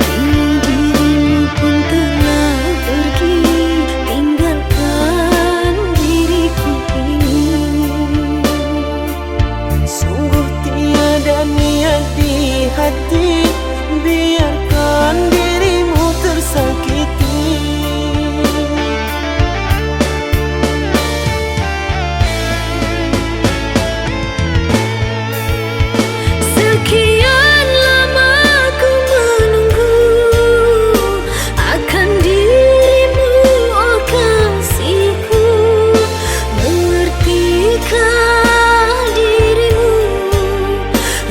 Kini dirimu pun telah pergi, tinggalkan diriku ini. Sungguh tiada niat di hati, biarkan dirimu tersakiti. Sekian lama ku menunggu akan dirimu, oh kasihku. Mengertikah dirimu,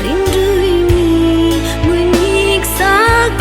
rindu ini menyiksaku.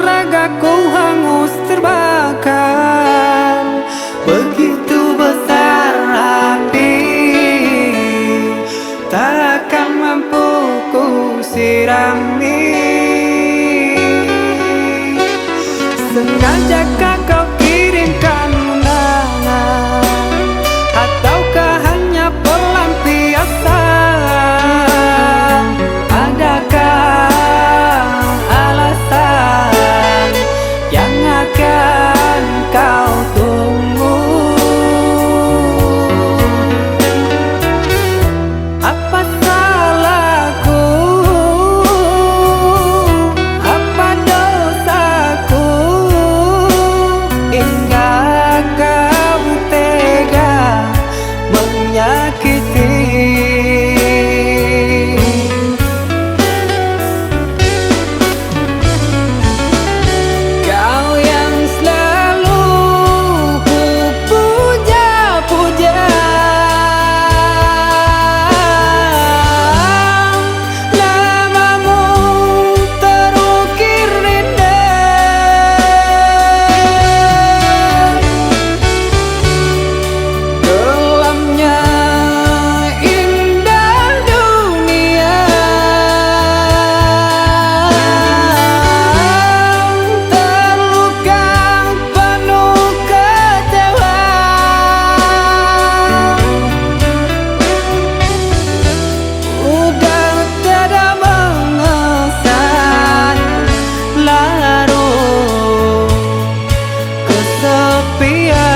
ragaku hangus terbakar. Begitu besar api, takkan mampu ku sirami. Sengajakah kau kirimkan undangan, ataukah hanya pelampiasan? Adakah alasan yang akan kau tunggu? Apa salahku? Apa dosaku? Hingga kau tega menyakiti. Kau yang selalu ku puja-puja, namamu terukir indah. Kelamnya indah dunia, terluka penuh kecewa. Udah tiada mengesan, larut kesepian.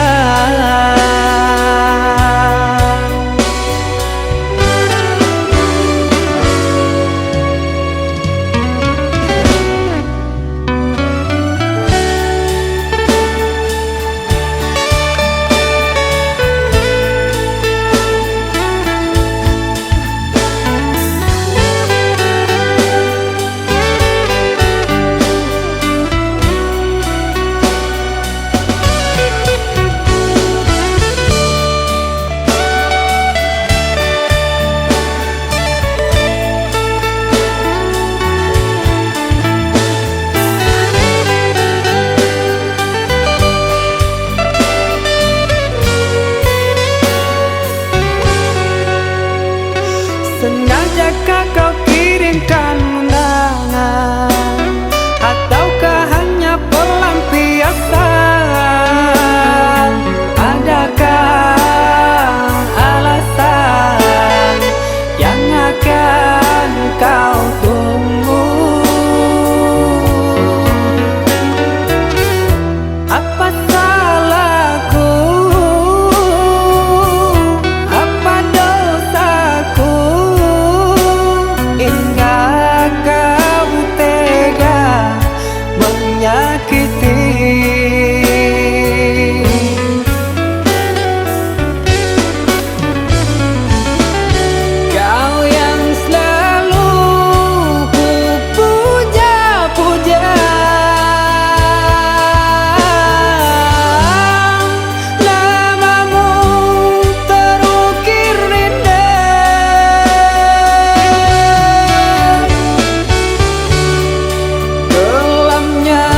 Sengajakah kau kirimkan undangan, ataukah hanya pelampiasan? Adakah alasan yang akan kau tunggu? Apa salahku? Apa dosaku? Hingga kau tega menyakiti. Kau yang selalu ku puja-puja, namamu terukir indah. Kelamnya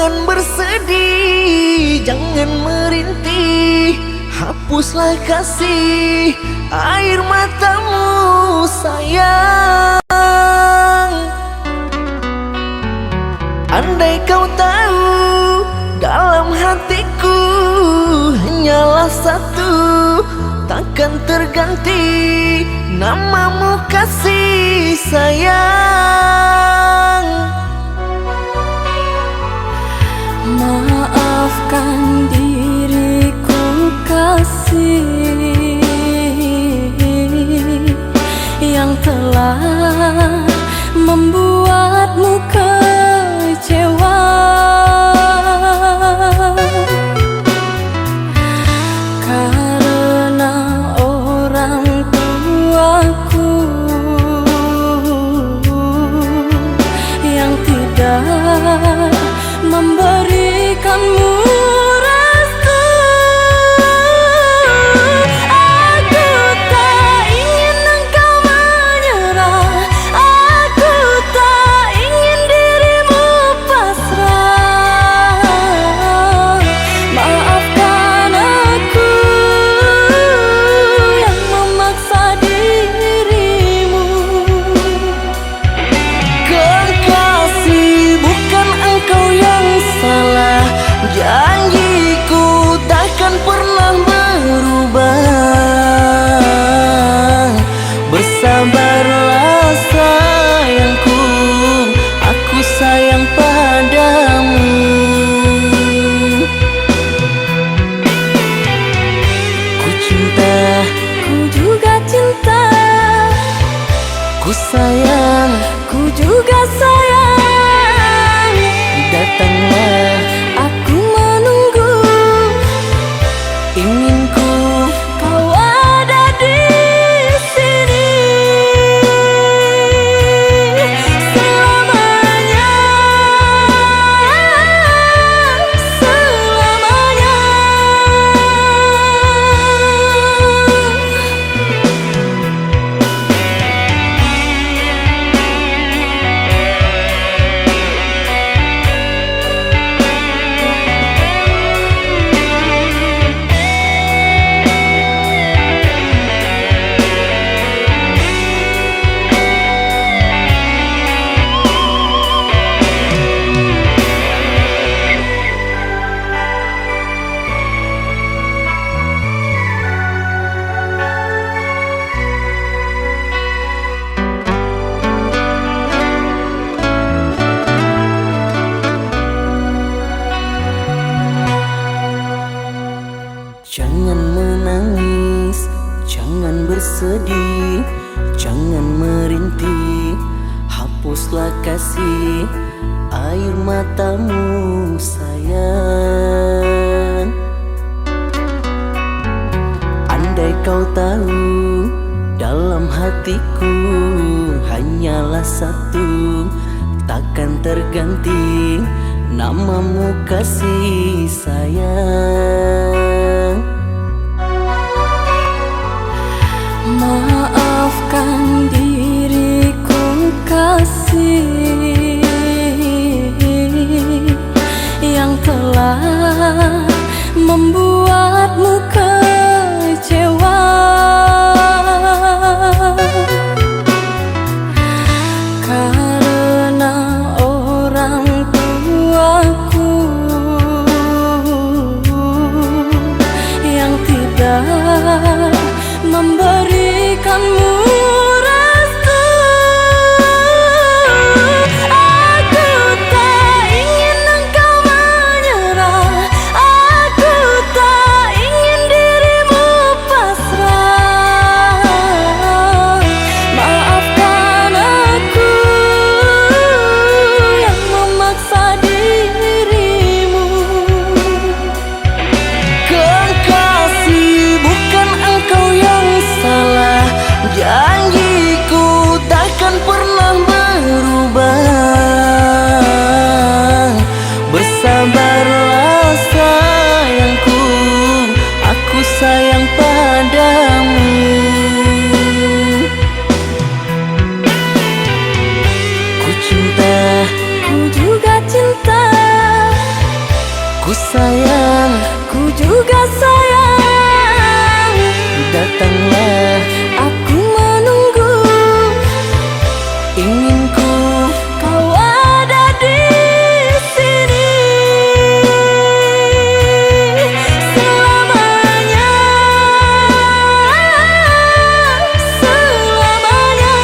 Jangan bersedih, jangan merintih, hapuslah kasih air matamu sayang. Andai kau tahu dalam hatiku hanyalah satu, takkan terganti namamu kasih sayang. Maafkan diriku kasih yang telah membuatmu kecewa. Karena orang tuaku yang tidak memberikanmu restu. Aku tak ingin engkau menyerah, aku tak ingin dirimu pasrah. Maafkan aku yang memaksa dirimu. Kekasih, bukan engkau yang salah, janjiku takkan pernah berubah. Bersabarlah sayangku, aku sayang padamu. Ku cinta, Ku juga cinta, ku sayang, ku juga sayang. datanglah Aku menunggu, inginku. kau ada di sini selamanya, selamanya. Jangan menangis, jangan bersedih, jangan merintih, hapuslah kasih air matamu sayang. Andai kau tahu dalam hatiku hanyalah satu, takkan terganti namamu kasih sayang. Maafkan diriku kasih yang telah membuatmu kecewa. Karena orang tuaku yang tidak memberikanmu restu. Aku tak ingin engkau menyerah, aku tak ingin sayang, ku juga sayang. datanglah, Aku menunggu, ingin ku kau ada di sini selamanya, selamanya.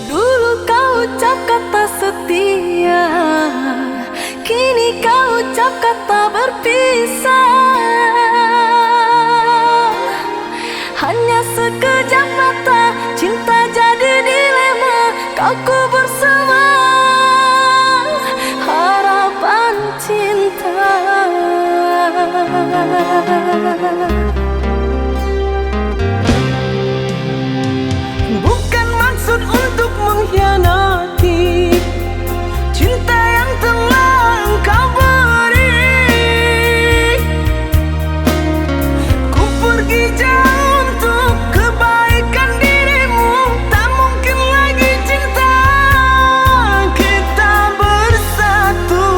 Dulu kau ucap kata setia, kini kau ucap kata berpisah. Hanya sekejap mata, cinta jadi dilema. Kau kubur semua harapan cinta. Bukan maksud untuk mengkhianati cinta yang telah engkau beri. Ku pergi jauh untuk kebaikan dirimu. Tak mungkin lagi cinta kita bersatu.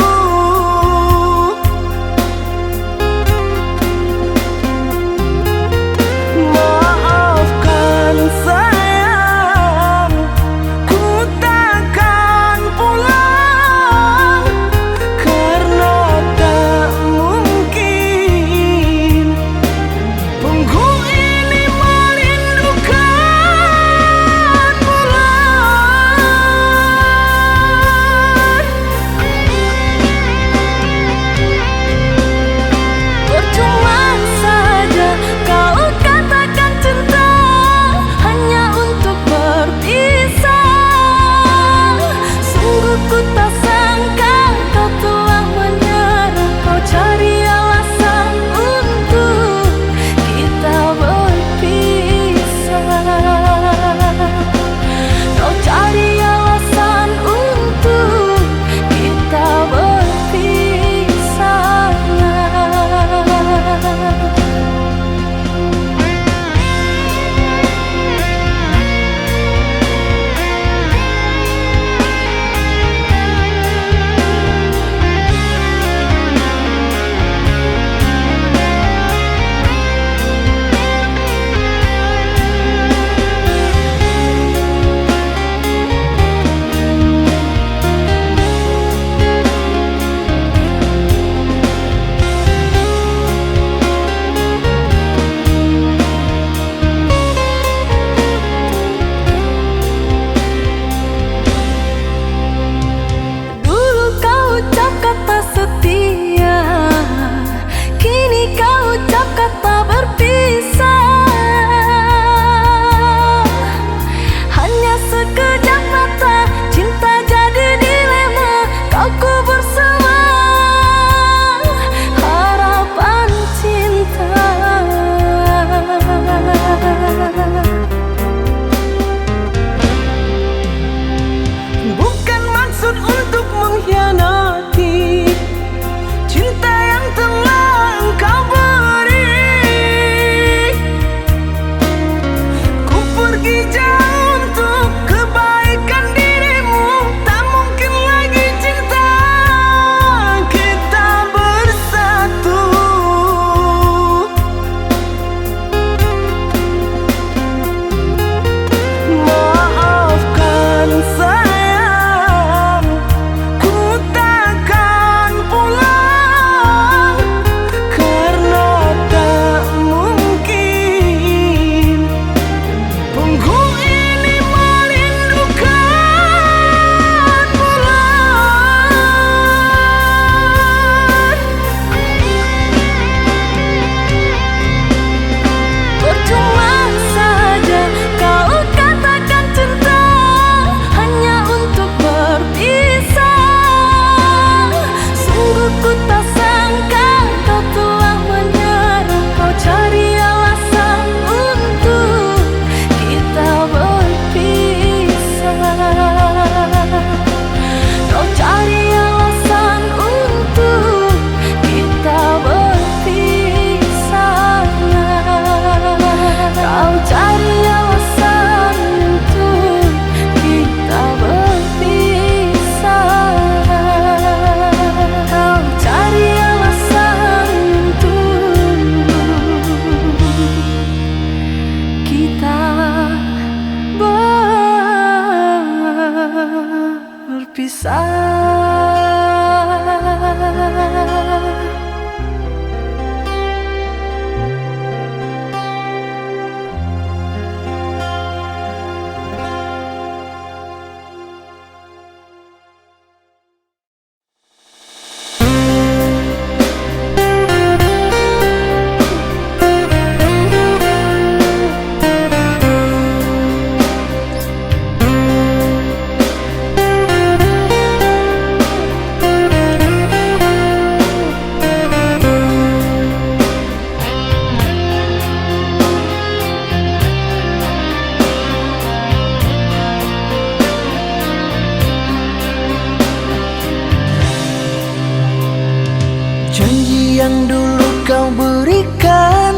yang dulu kau berikan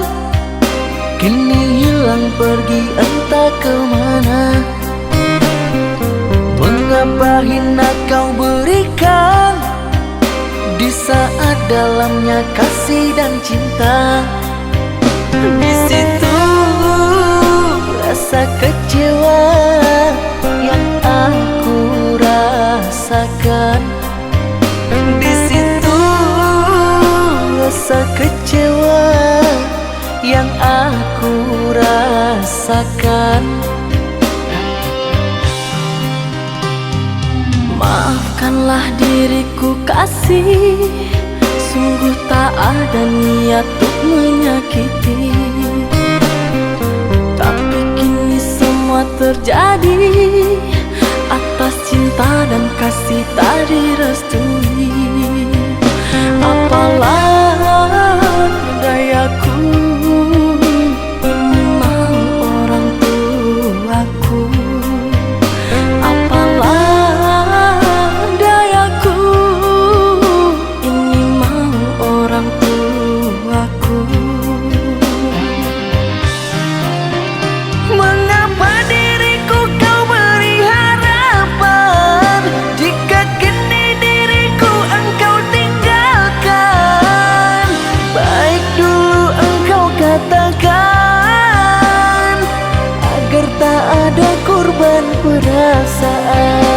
kini hilang pergi entah kemana. Mengapa hina kau berikan di saat dalamnya kasih dan cinta. Di situ rasa kecewa yang aku rasakan. Di situ rasa kecewa yang aku rasakan. Maafkanlah diriku kasih, sungguh tak ada niat untuk menyakiti. Tapi kini semua terjadi atas cinta dan kasih tak direstui. Apalah dayaku, ini mau orang tuaku. Apalah dayaku, ini mau orang tuaku. Mengapa diriku kau beri harapan jika kini diriku engkau tinggalkan? Baik dulu engkau katakan agar tak ada korban perasaan.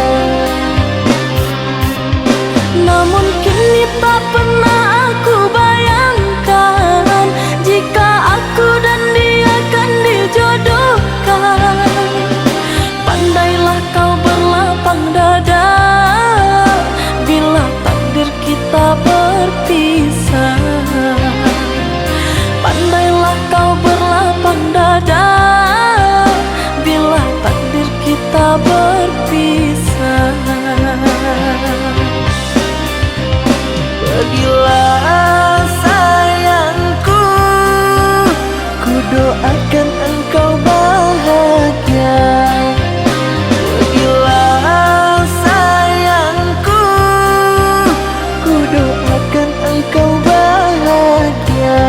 Namun kini tak pernah aku bayangkan jika aku dan dia akan dijodohkan. Pandailah kau berlapang dada bila takdir kita berpisah. Pandailah kau berlapang dada bila takdir kita berpisah. Pergilah sayangku, ku doakan engkau bahagia. Pergilah sayangku, ku doakan engkau bahagia.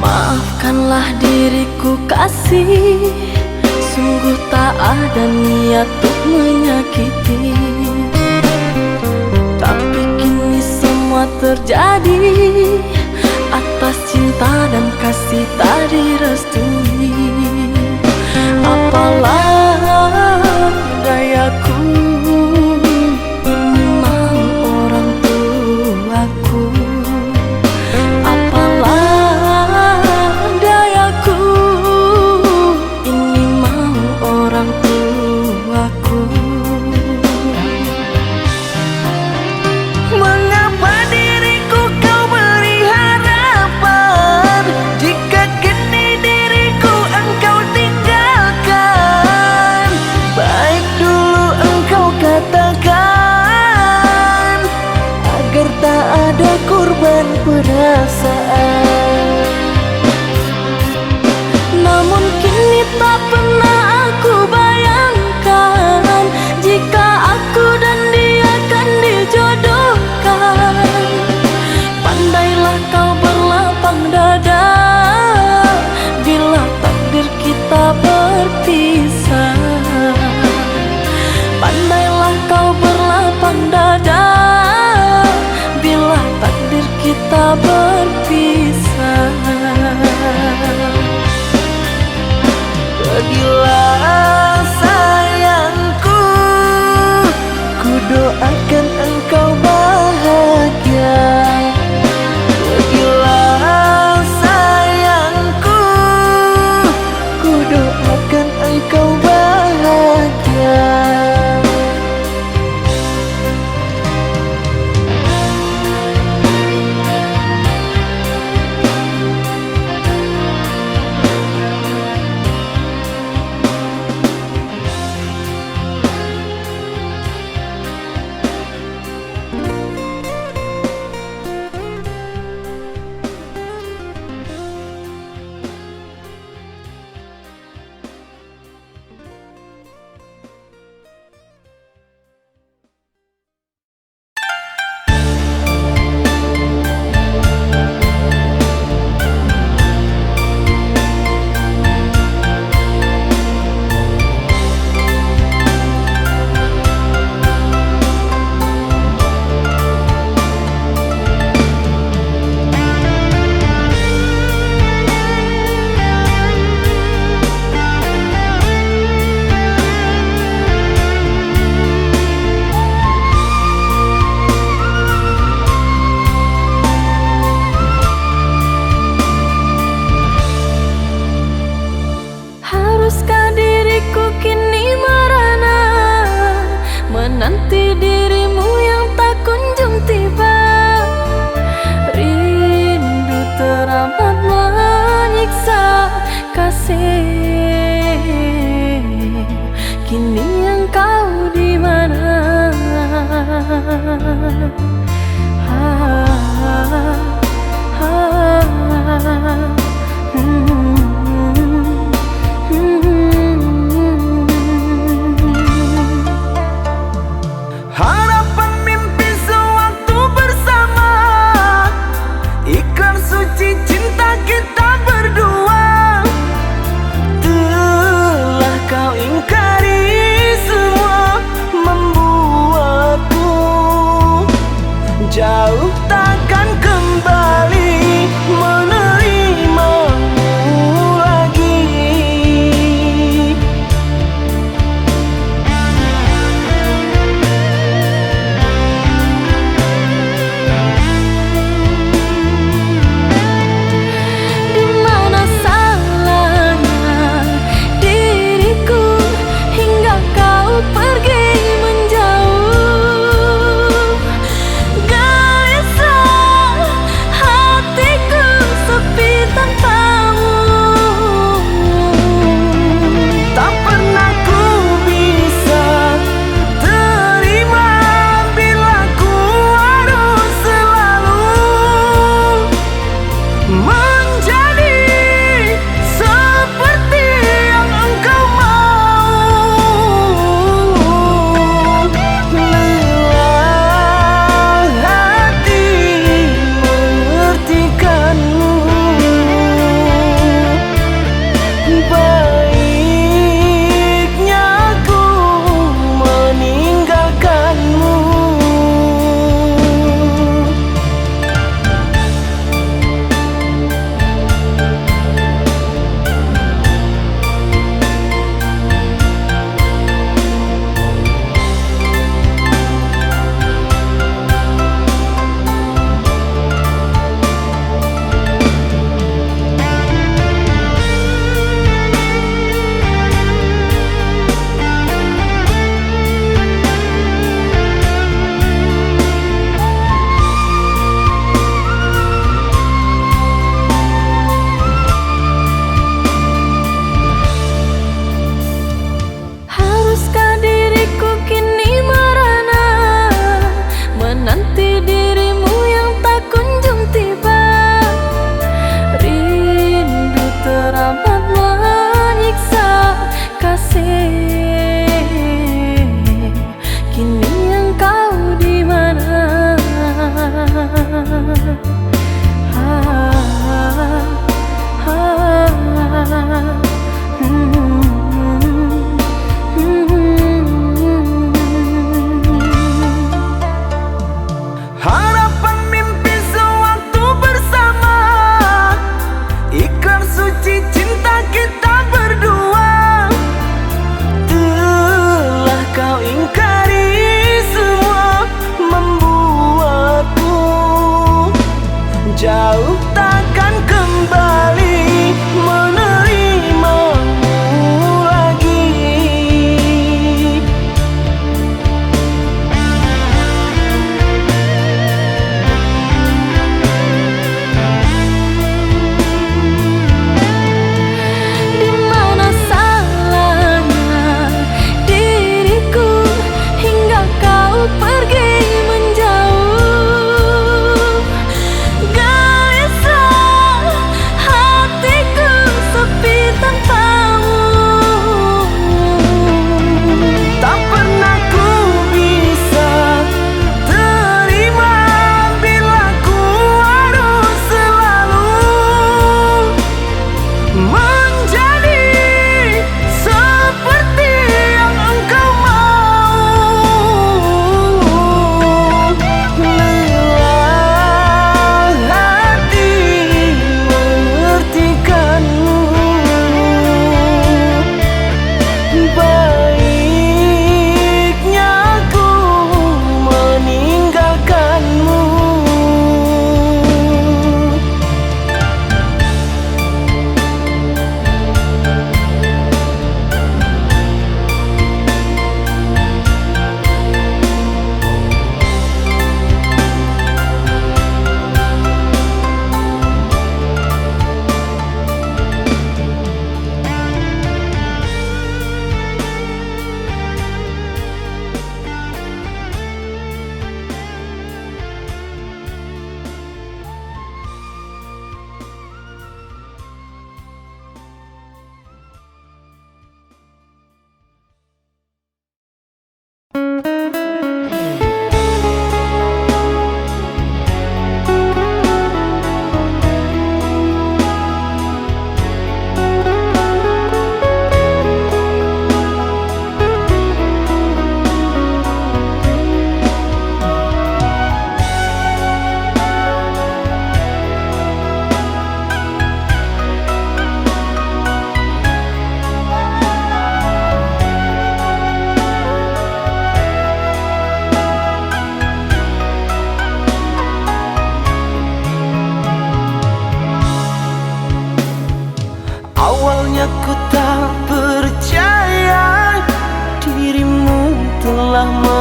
Maafkanlah diriku kasih, sungguh tak ada niat untuk menyakiti. Tapi kini semua terjadi atas cinta dan kasih tak direstui. Apalah dayaku, ini mau orang tuaku. Apalah dayaku, ini mau orang tuaku. Mengapa diriku kau beri harapan jika kini diriku engkau tinggalkan? Baik dulu engkau katakan agar tak ada korban perasaan. Namun kini tak pernah aku bayangkan jika aku dan dia akan dijodohkan. Pandailah kau berlapang dada bila takdir kita berpisah. Pandailah kau berlapang dada bila takdir kita berpisah.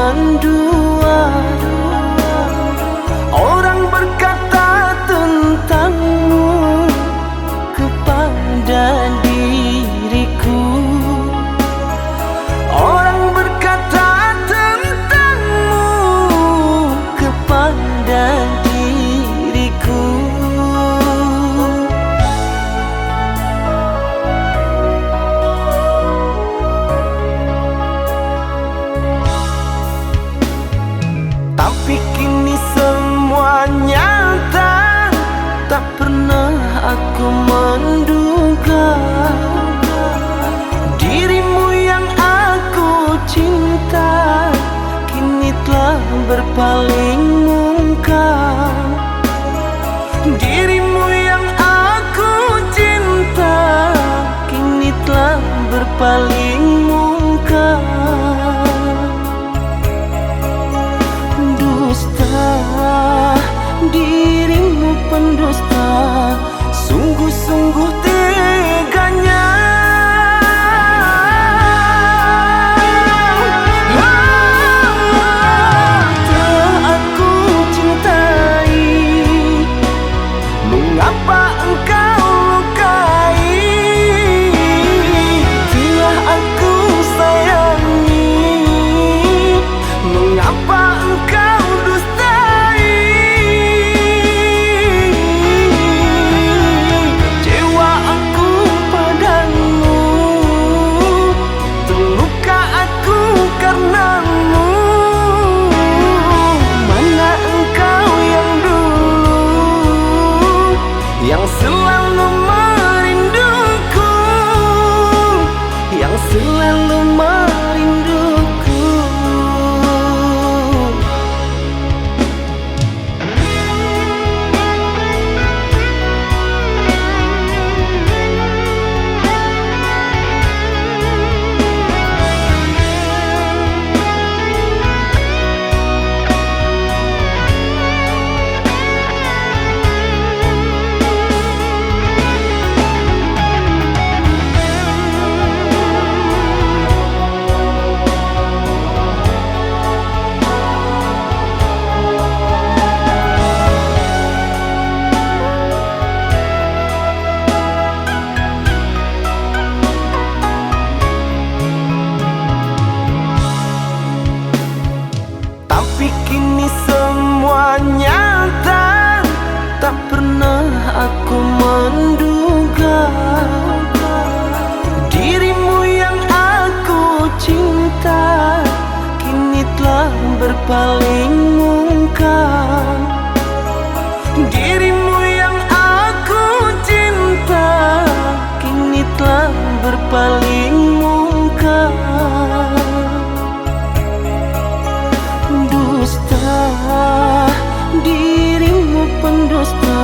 mendua. Orang berkata tentangmu kepada diriku. Orang berkata tentangmu kepada diriku. Tapi kini semua nyata, tak pernah aku menduga dirimu yang aku cinta kini telah berpaling muka. Dirimu yang aku cinta kini telah berpaling muka. Dusta, dirimu pendusta, sungguh-sungguh teganya. Telah aku cintai, mengapa engkau lukai? Telah aku sayangi, mengapa engkau dustai? Cewa aku padamu, terluka aku karenamu. Mana engkau yang dulu, yang selalu merinduku, yang selalu merinduku. Tapi kini semua nyata, tak pernah aku menduga dirimu yang aku cinta kini telah berpaling muka. Dirimu yang aku cinta kini telah berpaling muka. Dusta, dirimu pendusta,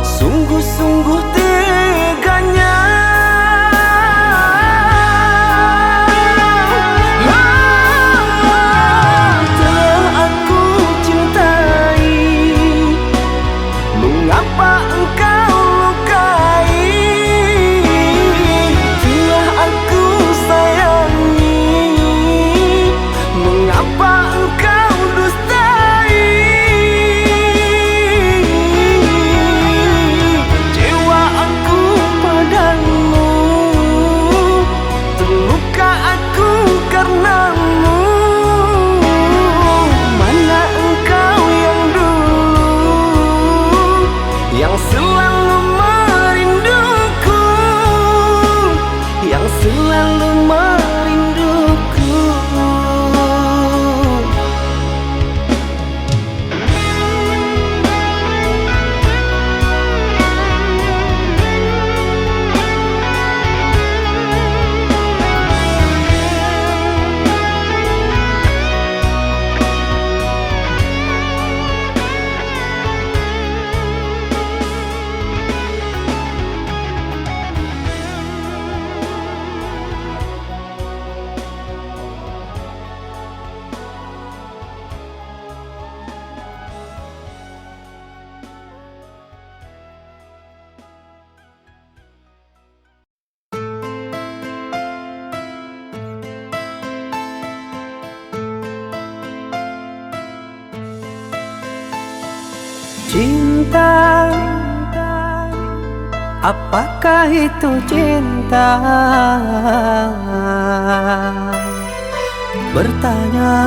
sungguh-sungguh teganya. Telah aku cintai, mengapa engkau lukai? Telah aku sayangi, mengapa engkau dustai? Cinta, apakah itu cinta? Bertanya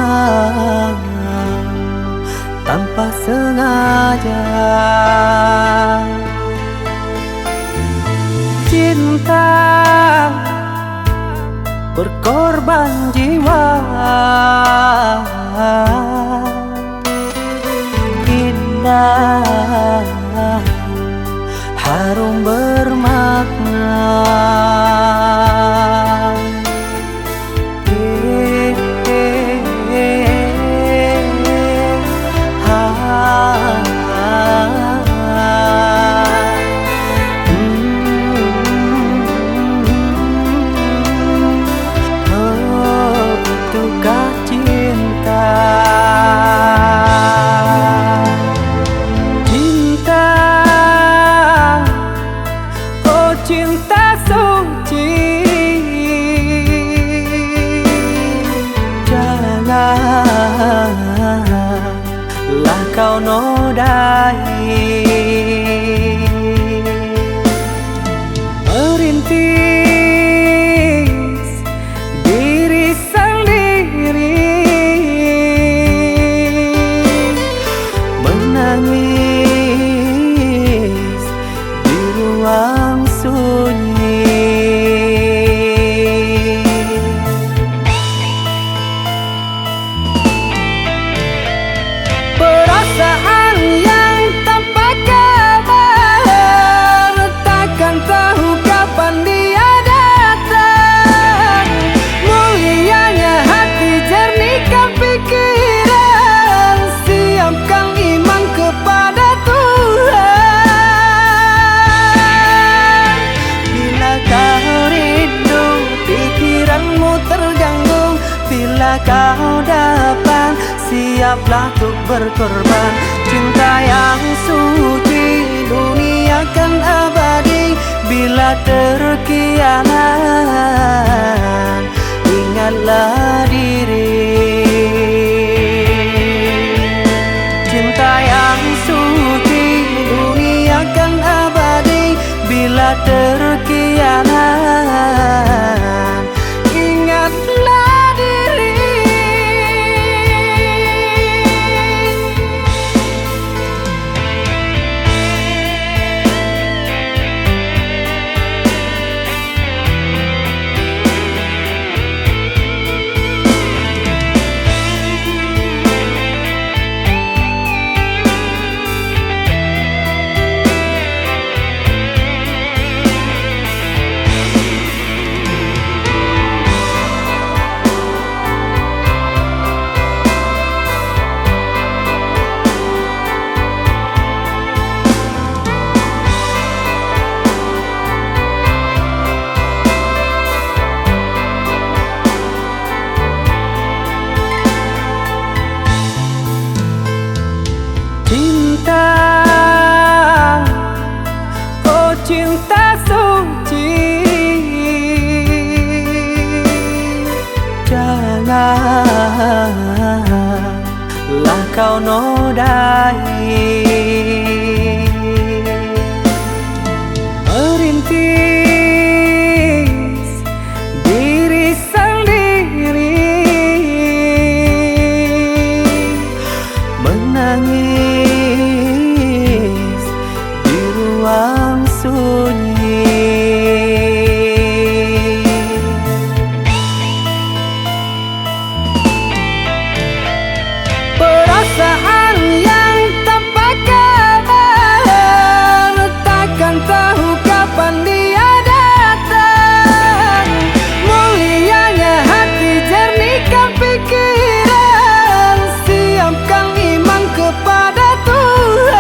tanpa sengaja. Cinta berkorban jiwa, indah, harum bermakna. Itukah cinta? Cinta, oh cinta suci, janganlah kau nodai. Merintis diri sendiri, menangis di ruang sunyi. Perasaan yang tanpa kabar, takkan tahu kapan dia datang. Mulianya hati, jernihkan pikiran, siapkan iman kepada Tuhan. Bila kau rindu, pikiranmu terganggu, bila kau datang, siaplah untuk berkorban. Cinta yang suci, dunia kan abadi. Bila terkianat, ingatlah diri. Cinta yang suci, dunia kan abadi. Bila terkianat, ingatlah diri. Cinta, oh cinta suci, janganlah kau nodai. Merintis diri sendiri, menangis di ruang sunyi. Perasaan yang tanpa kabar, takkan tahu kapan dia datang. Mulianya hati, jernihkan pikiran, siapkan iman kepada Tuhan.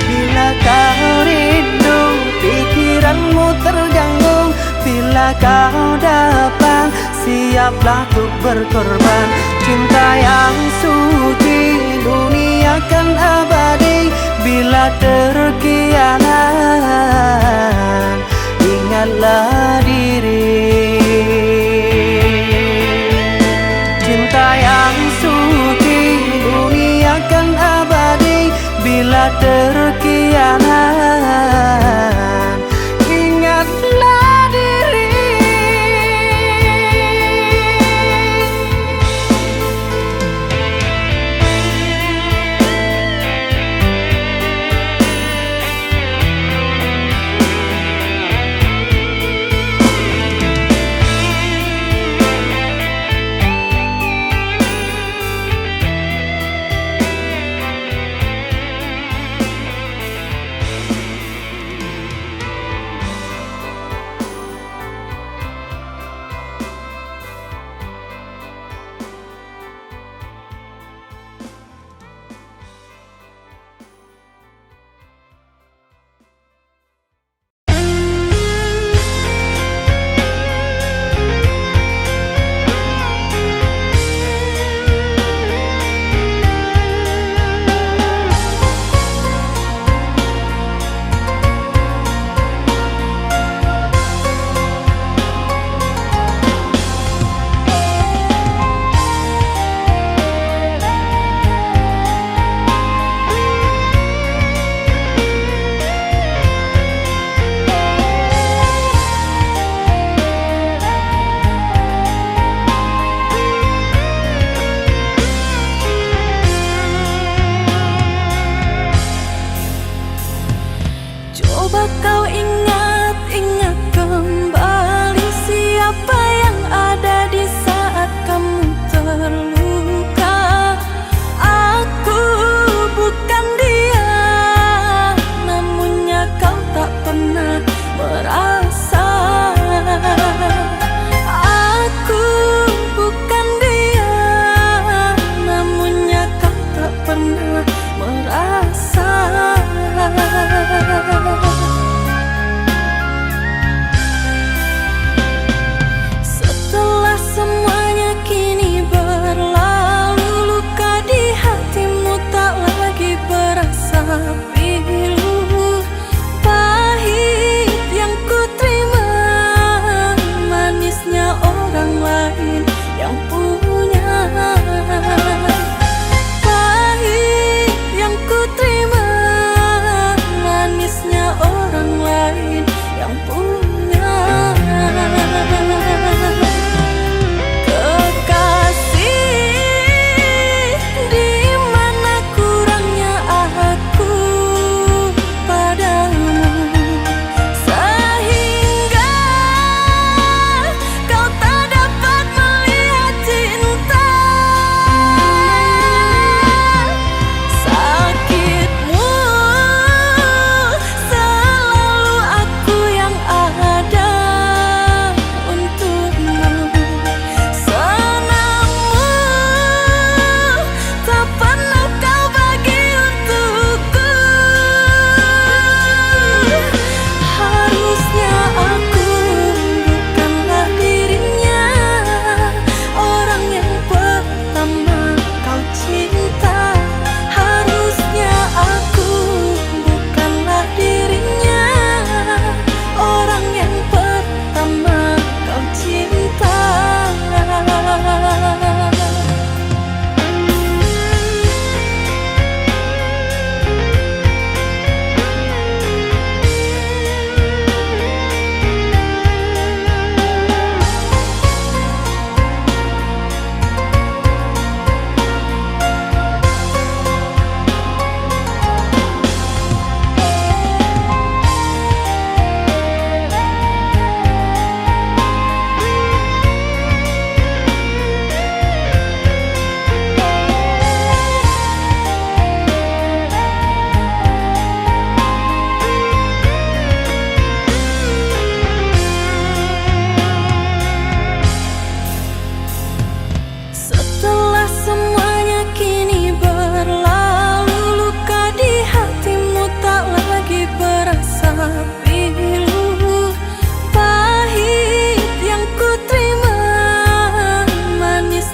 Bila kau rindu, pikiranmu terganggu, bila kau datang, siaplah untuk berkorban. Cinta yang suci, dunia kan abadi. Bila terkianat, ingatlah diri. Cinta yang suci, dunia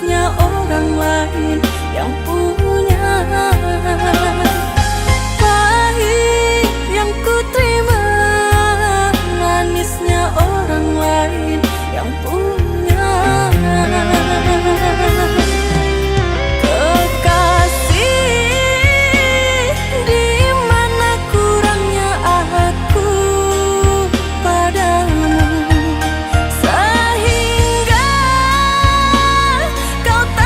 manisnya orang lain yang punya. Pahit yang ku terima, manisnya orang lain yang punya. Kekasih, di mana kurangnya aku padamu, sehingga kau tak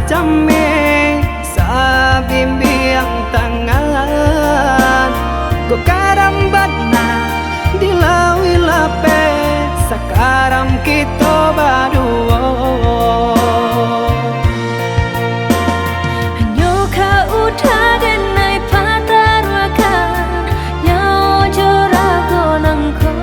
jame sa bimbiyang tangan go karambana dilawi lape sakaram kita baduo Hanya kau denai patarwakan Nyawa jorago nangko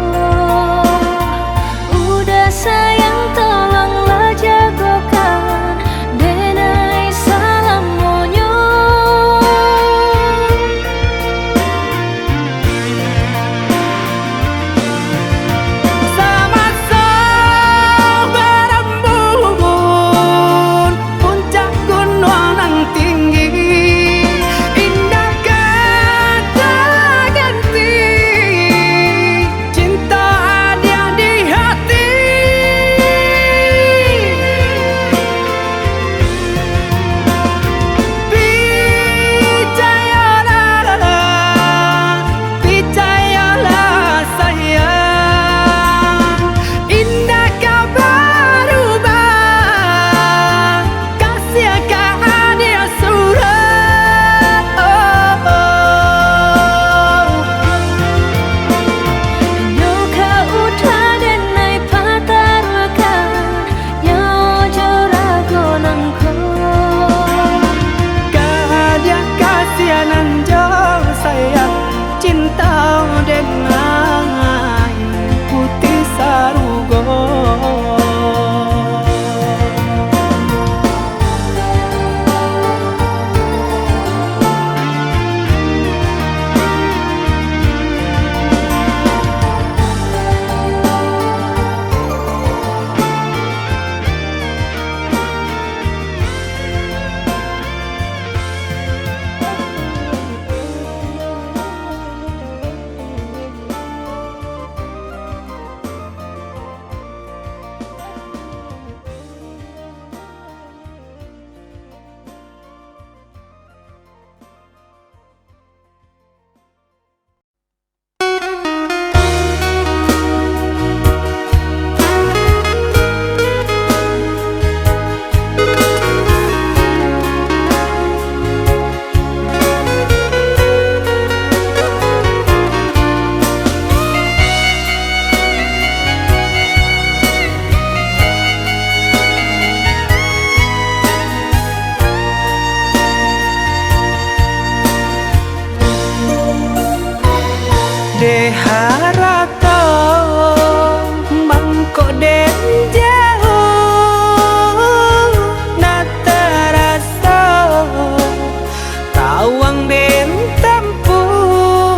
Udah sayang tolonglah jagokan Denai salam monyo sama-sama berembun puncak gunung nan tinggi indah kata ganti cinta ada di hati percayalah sayang indah kau berubah kasih kau ada surat Hanya kau denai patarwakan Nyawa jorago nangko Kadia kasihanan jo sayang cinta denai putih sarugo Deharata mangko den jauh na terasa tawang den tempuh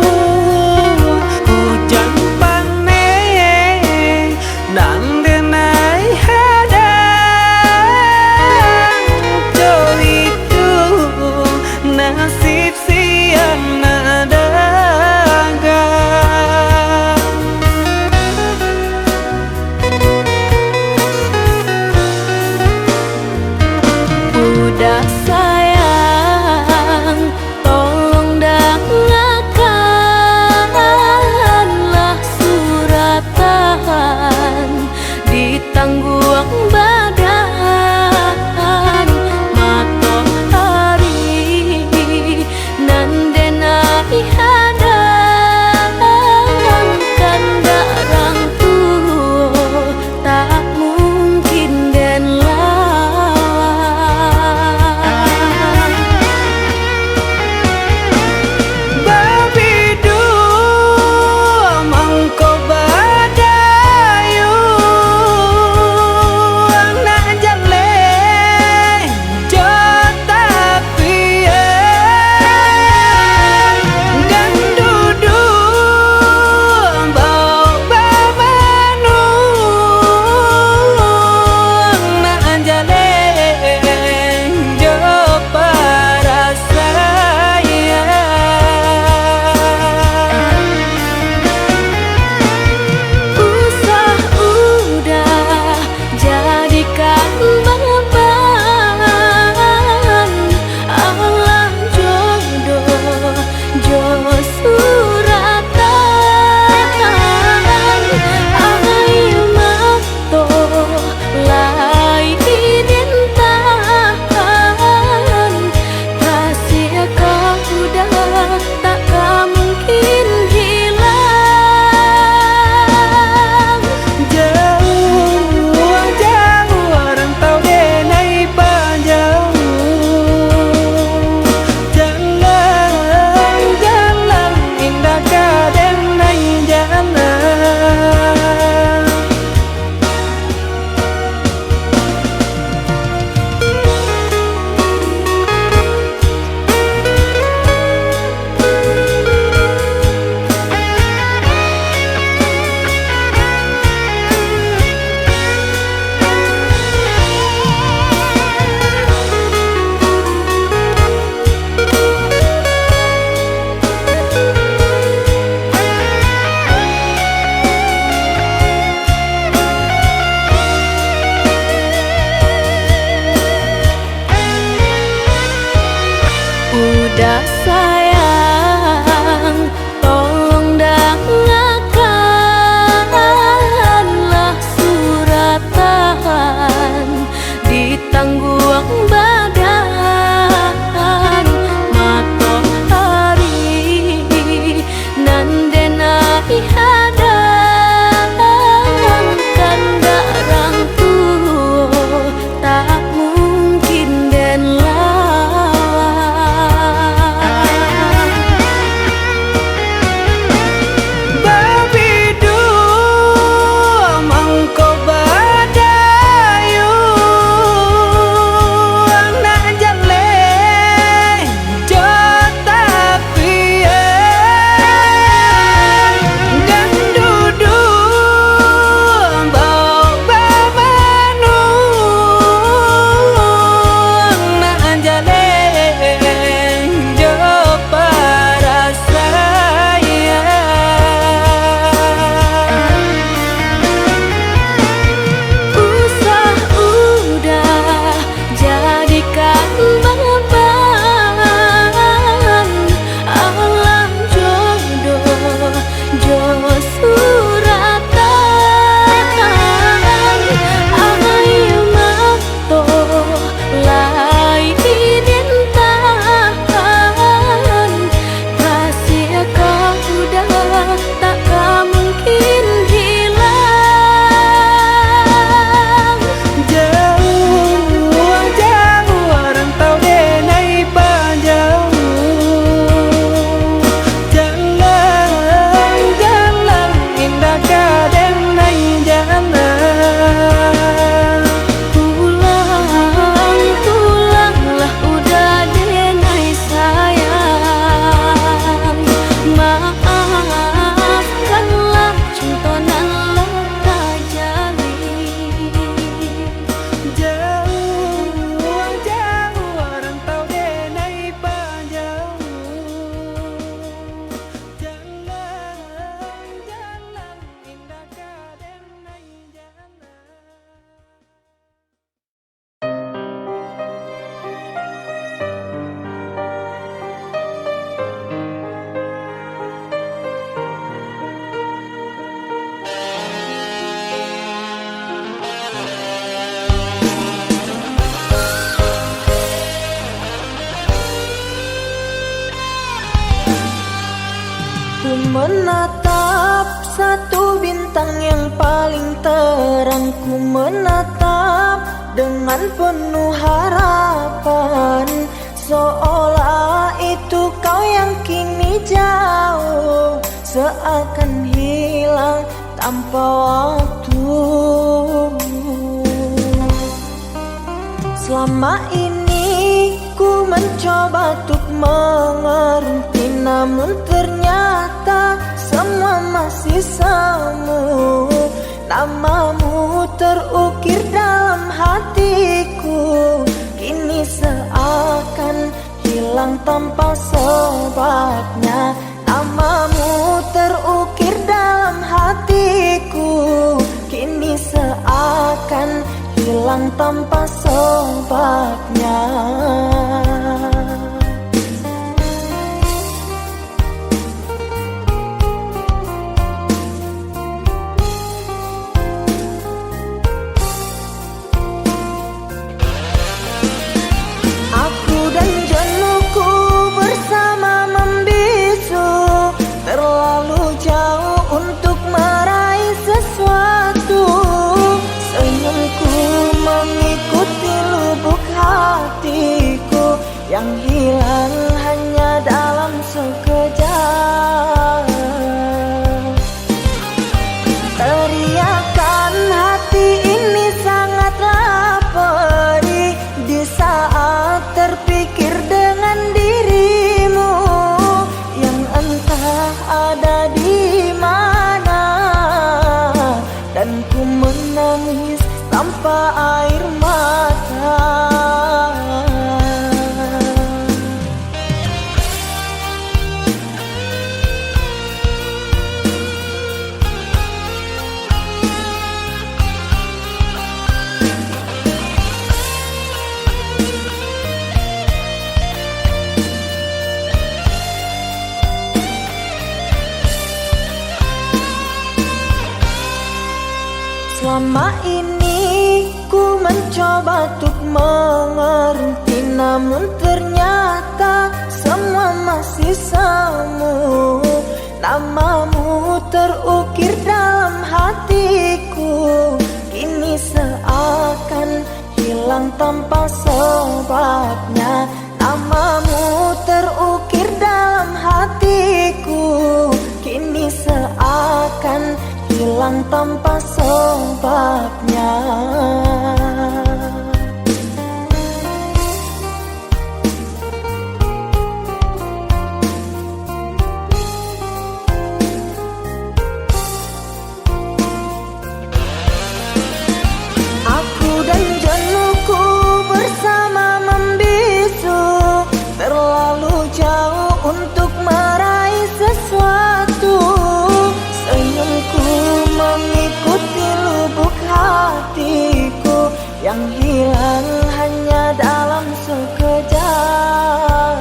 hujan panen dan denai hadang jo itu nasib siang nada Udah sayang, tolong dengarkanlah suratan di tangguang badan matahari nan denai hadang kandarang tuh tak mungkin den lawan Udah sayang, tolong dengarkanlah suratan di tangguang badan matahari nan denai hadang kanda rang tuo tak mungkin den Babidu mangko badayu anak jale jota pian dan dudu bau babanu anak jale jo para sayang. Usah udah jadikan beban alam jodoh jo suratan ayo mato lai dintahan kasih kau udah tak mungkin hilang. Jauh rantau denai panjang jalan indah kadenai jalan Pulanglah udah denai sayang, maafkanlah cintonan leka jalin. jauh rantau denai panjang jalan indah kadenai jalan. Ku menatap satu bintang yang paling terang. Ku menatap dengan penuh harapan, seolah itu kau yang kini jauh, seakan hilang tanpa waktu. Selama ini ku mencoba untuk mengerti, namun ternyata semua masih semu. Namamu terukir dalam hatiku, kini seakan hilang tanpa sebabnya. Namamu terukir dalam hatiku, kini seakan hilang tanpa sebabnya. Aku dan jenuhku bersama membisu, terlalu jauh untuk meraih sesuatu. Senyumku mengikuti lubuk hatiku yang hilang hanya dalam sekejap. Teriakan hati ini sangatlah perih di saat terpikir dengan dirimu yang entah ada di mana, dan ku menangis tanpa air mata. mencoba untuk mengerti, namun ternyata semua masih semu. Namamu terukir dalam hatiku, kini seakan hilang tanpa sebabnya. Namamu terukir dalam hatiku, kini seakan hilang tanpa sebabnya. Aku dan jenuhku bersama membisu, terlalu jauh untuk meraih sesuatu. Senyumku mengikuti lubuk hatiku, yang hilang hanya dalam sekejap.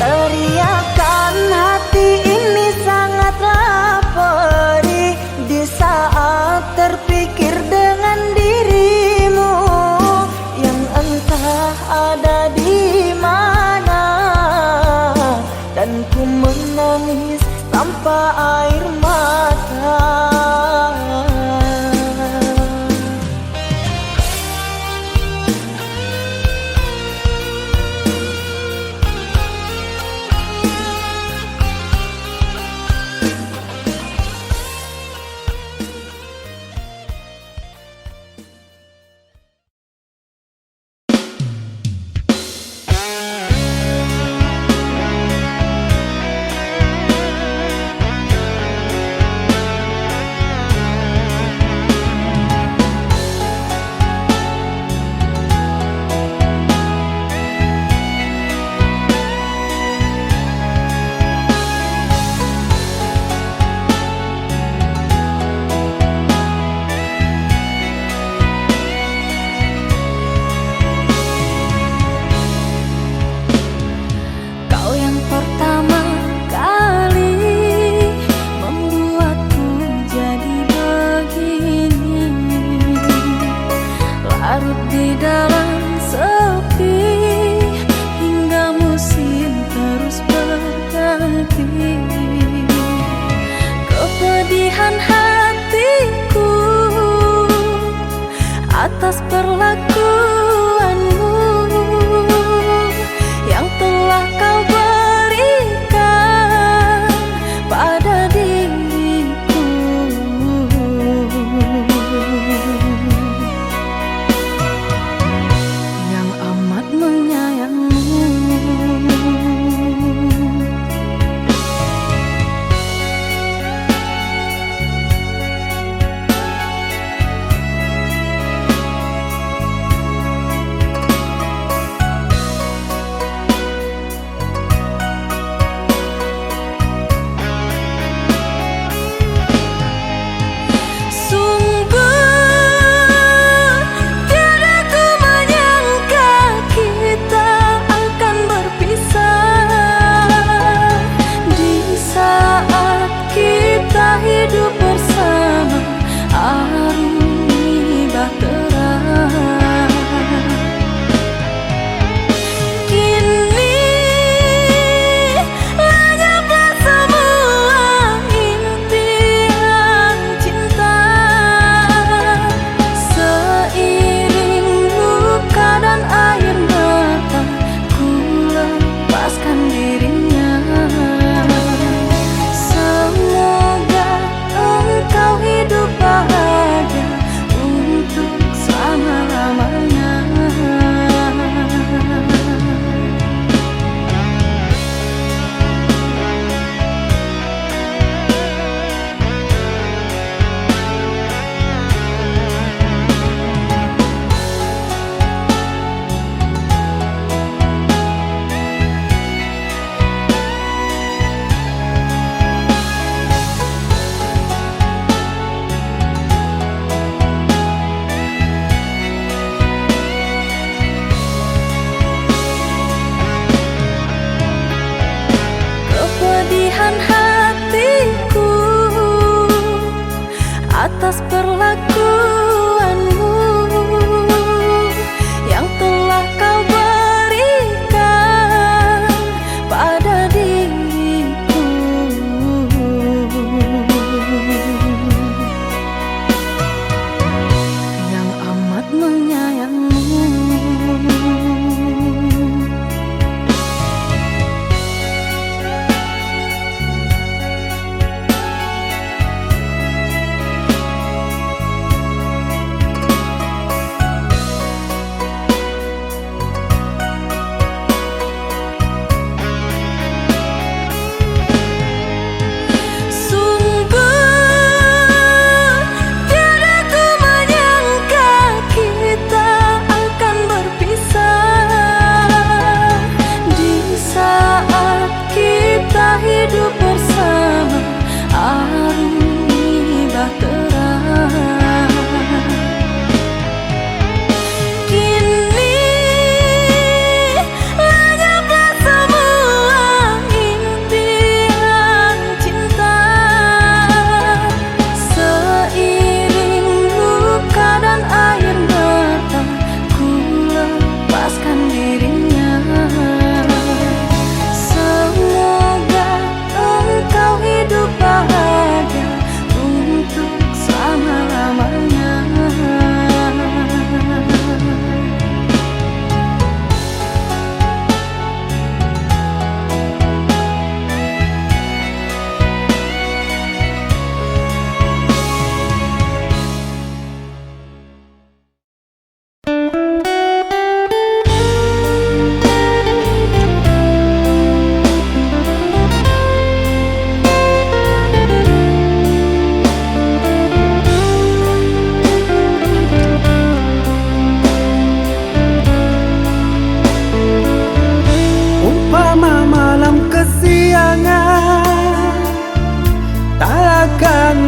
Teriakan hati ini sangatlah perih di saat terpikir dengan dirimu yang entah ada di mana, dan ku menangis tanpa air mata. Kau yang pertama kali membuatku jadi begini, larut di dalam sepi hingga musim terus berganti. Kepedihan hatiku atas perlakuanmu yang telah kau berikan pada diriku. Yang amat menyayangimu.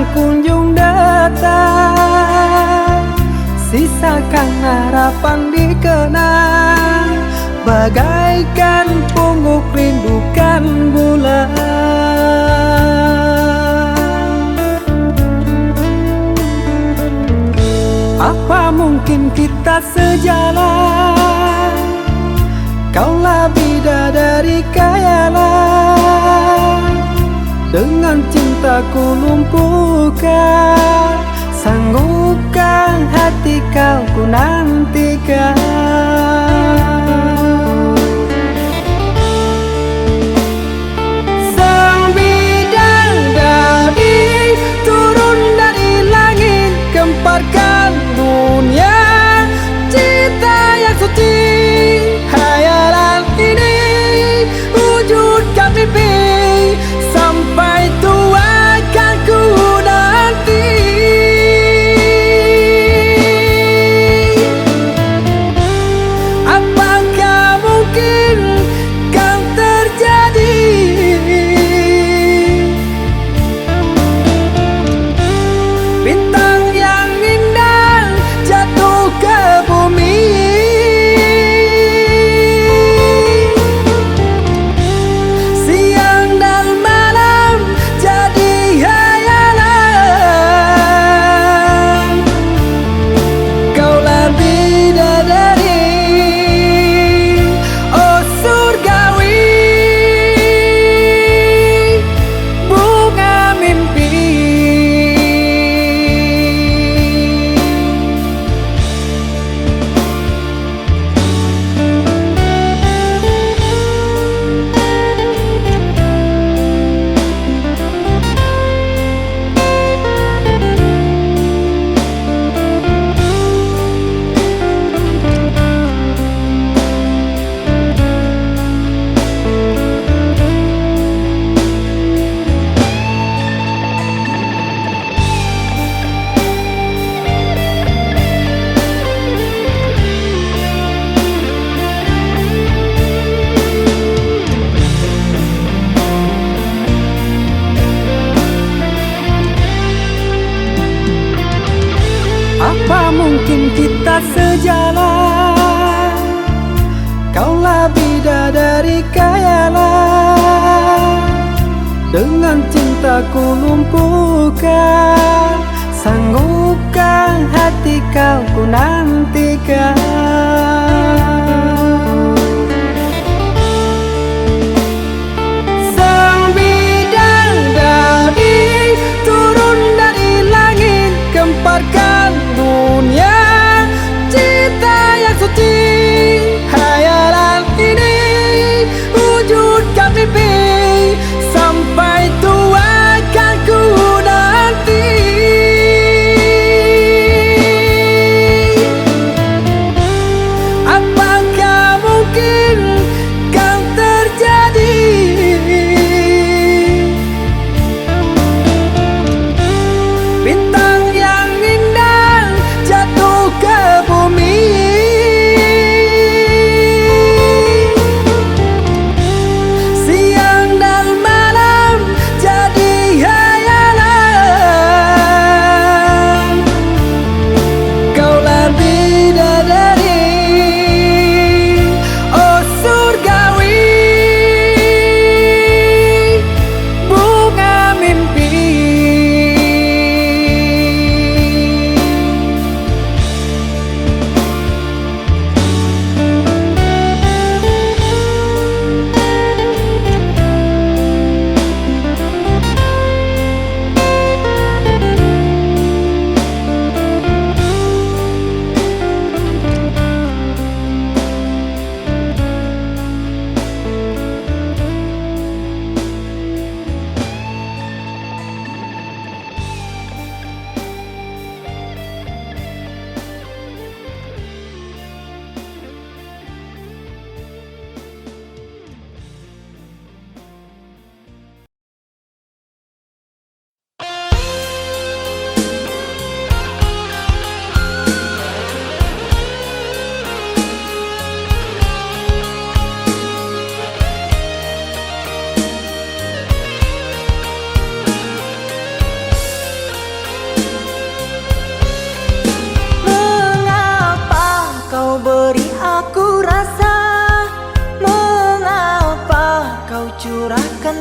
akan kunjung datang. Sisakan harapan dikenang, bagaikan pungguk rindukan bulan. Apa mungkin kita sejalan? Kaulah bidadari khayalan, dengan cintaku lumpuhkan, sanggupkan hati kau ku nantikan. Sang bidadari turun dari langit, gemparkan dunia, cinta yang suci. Hayalan ini wujudkan mimpi, sampai tua kan ku nanti. Apakah mungkin kan terjadi? Bintang yang indah jatuh ke bumi, siang dan malam jadi hayalan. Kaulah bidadari, oh surgawi, bunga mimpi. Apa mungkin kita sejalan? Kaulah bidadari khayalan, dengan cintaku lumpuhkan, sanggupkan hati kau ku nantikan. Sang bidadari turun dari langit, gemparkan dunia, cinta yang suci. Hayalan ini wujudkan mimpi, sampai tua kan ku nanti.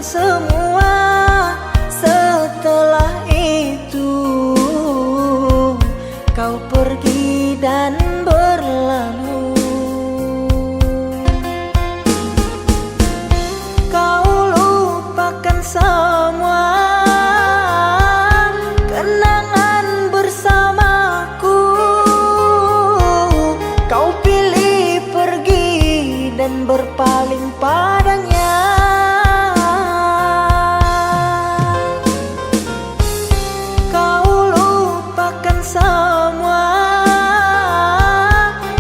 semua. Setelah itu kau pergi dan berlalu. Kau lupakan semua kenangan bersamaku. Kau pilih pergi dan berpaling padanya. Kau lupakan semua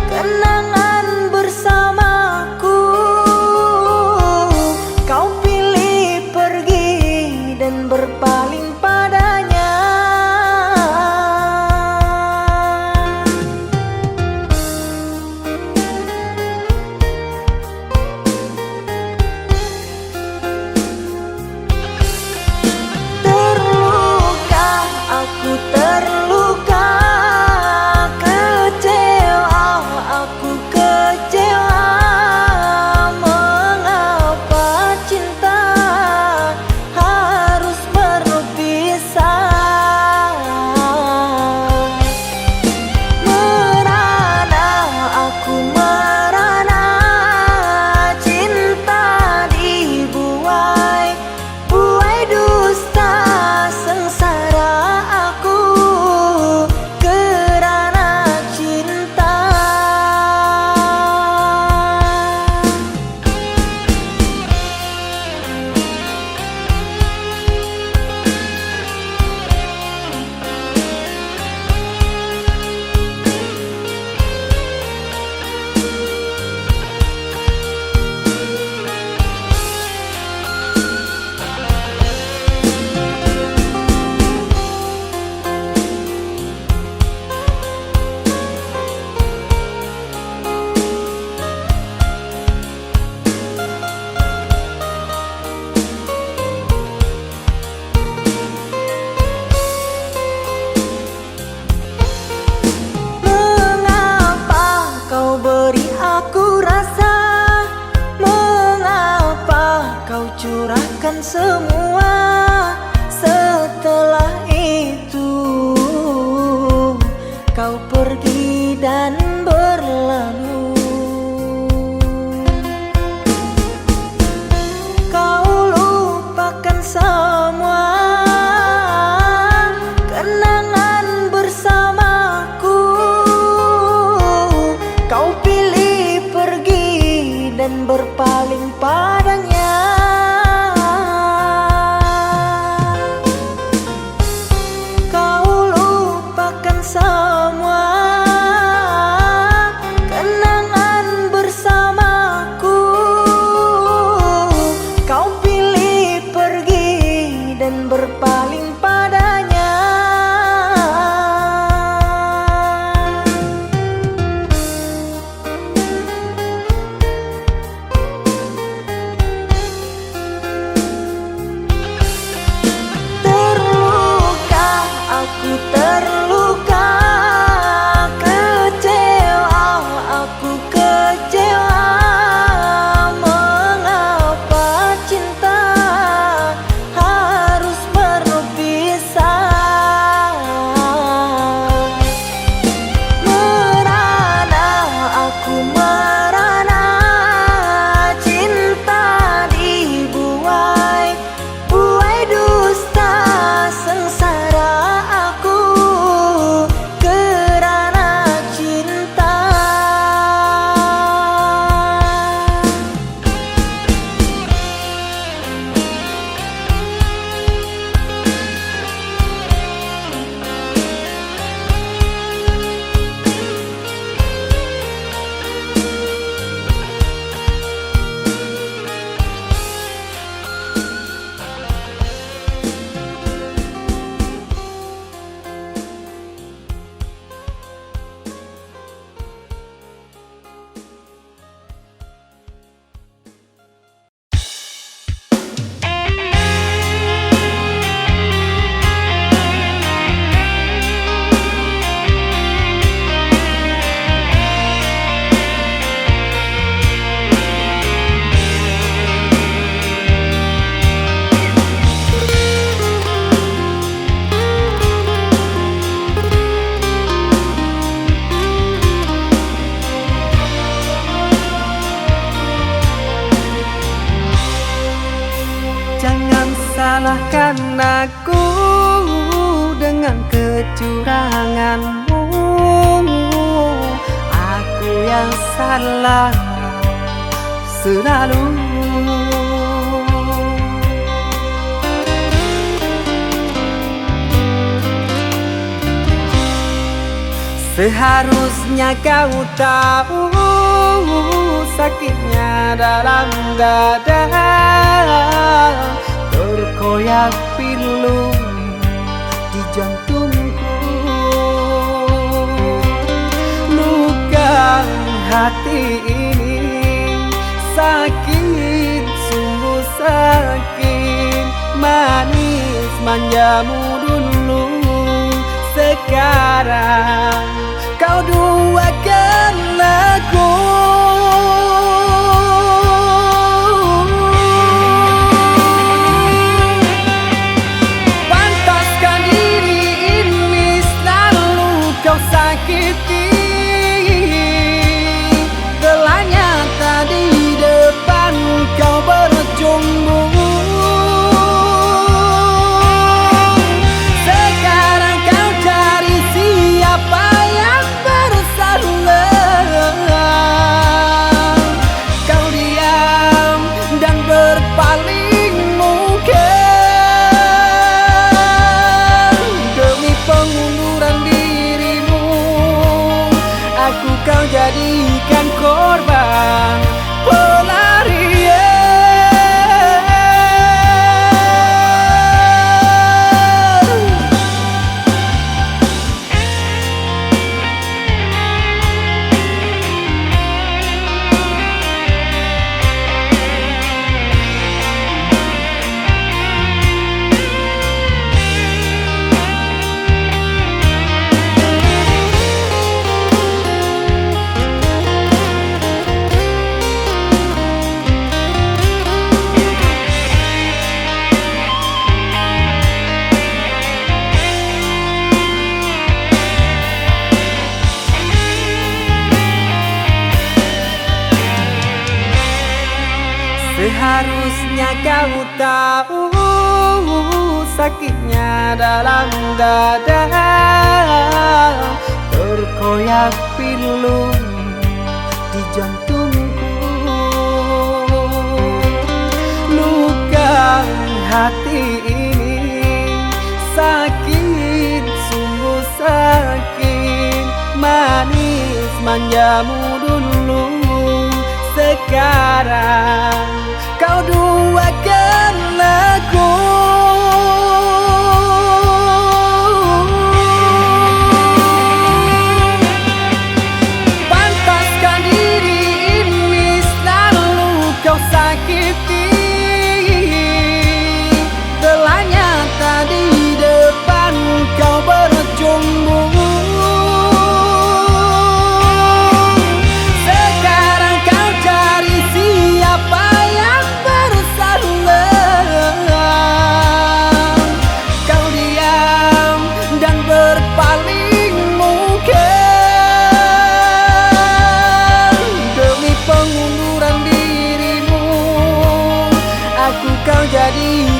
kenangan bersamaku. Kau pilih pergi dan berpaling padanya. Terluka, aku terluka, kecewa, aku kecewa. Mengapa cinta harus berpisah? Merana, aku merana, cinta dibuai, buai dusta. Sengsara aku kerana cinta. Mengapa kau beri aku rasa? Mengapa kau curahkan semua? Setelah itu kau pergi dan berlalu. Kau lupakan semua kenangan bersamaku. Kau pilih pergi dan berpaling padanya. Kau lupakan semua kenangan bersamaku. Kau pilih pergi dan berpaling padanya. salahkan aku dengan kecuranganmu. Aku yang salah selalu. Seharusnya kau tahu sakitnya dalam dada, terkoyak pilu di jantungku. Luka hati ini sakit, sungguh sakit. Manis manjamu dulu, sekarang kau duakan aku. Pantaskah diri ini selalu kau sakiti? Telahnya tadi depan kau berjumbu. Kau jadikan korban pelarian. Seharusnya kau tahu sakitnya dalam dada, terkoyak pilu di jantungku. Luka hati ini sakit, sungguh sakit. Manis manjamu dulu, sekarang kau duakan aku. Pantaskah diri ini selalu kau sakiti? Telahnya tadi depan kau berjumbu. Kau jadi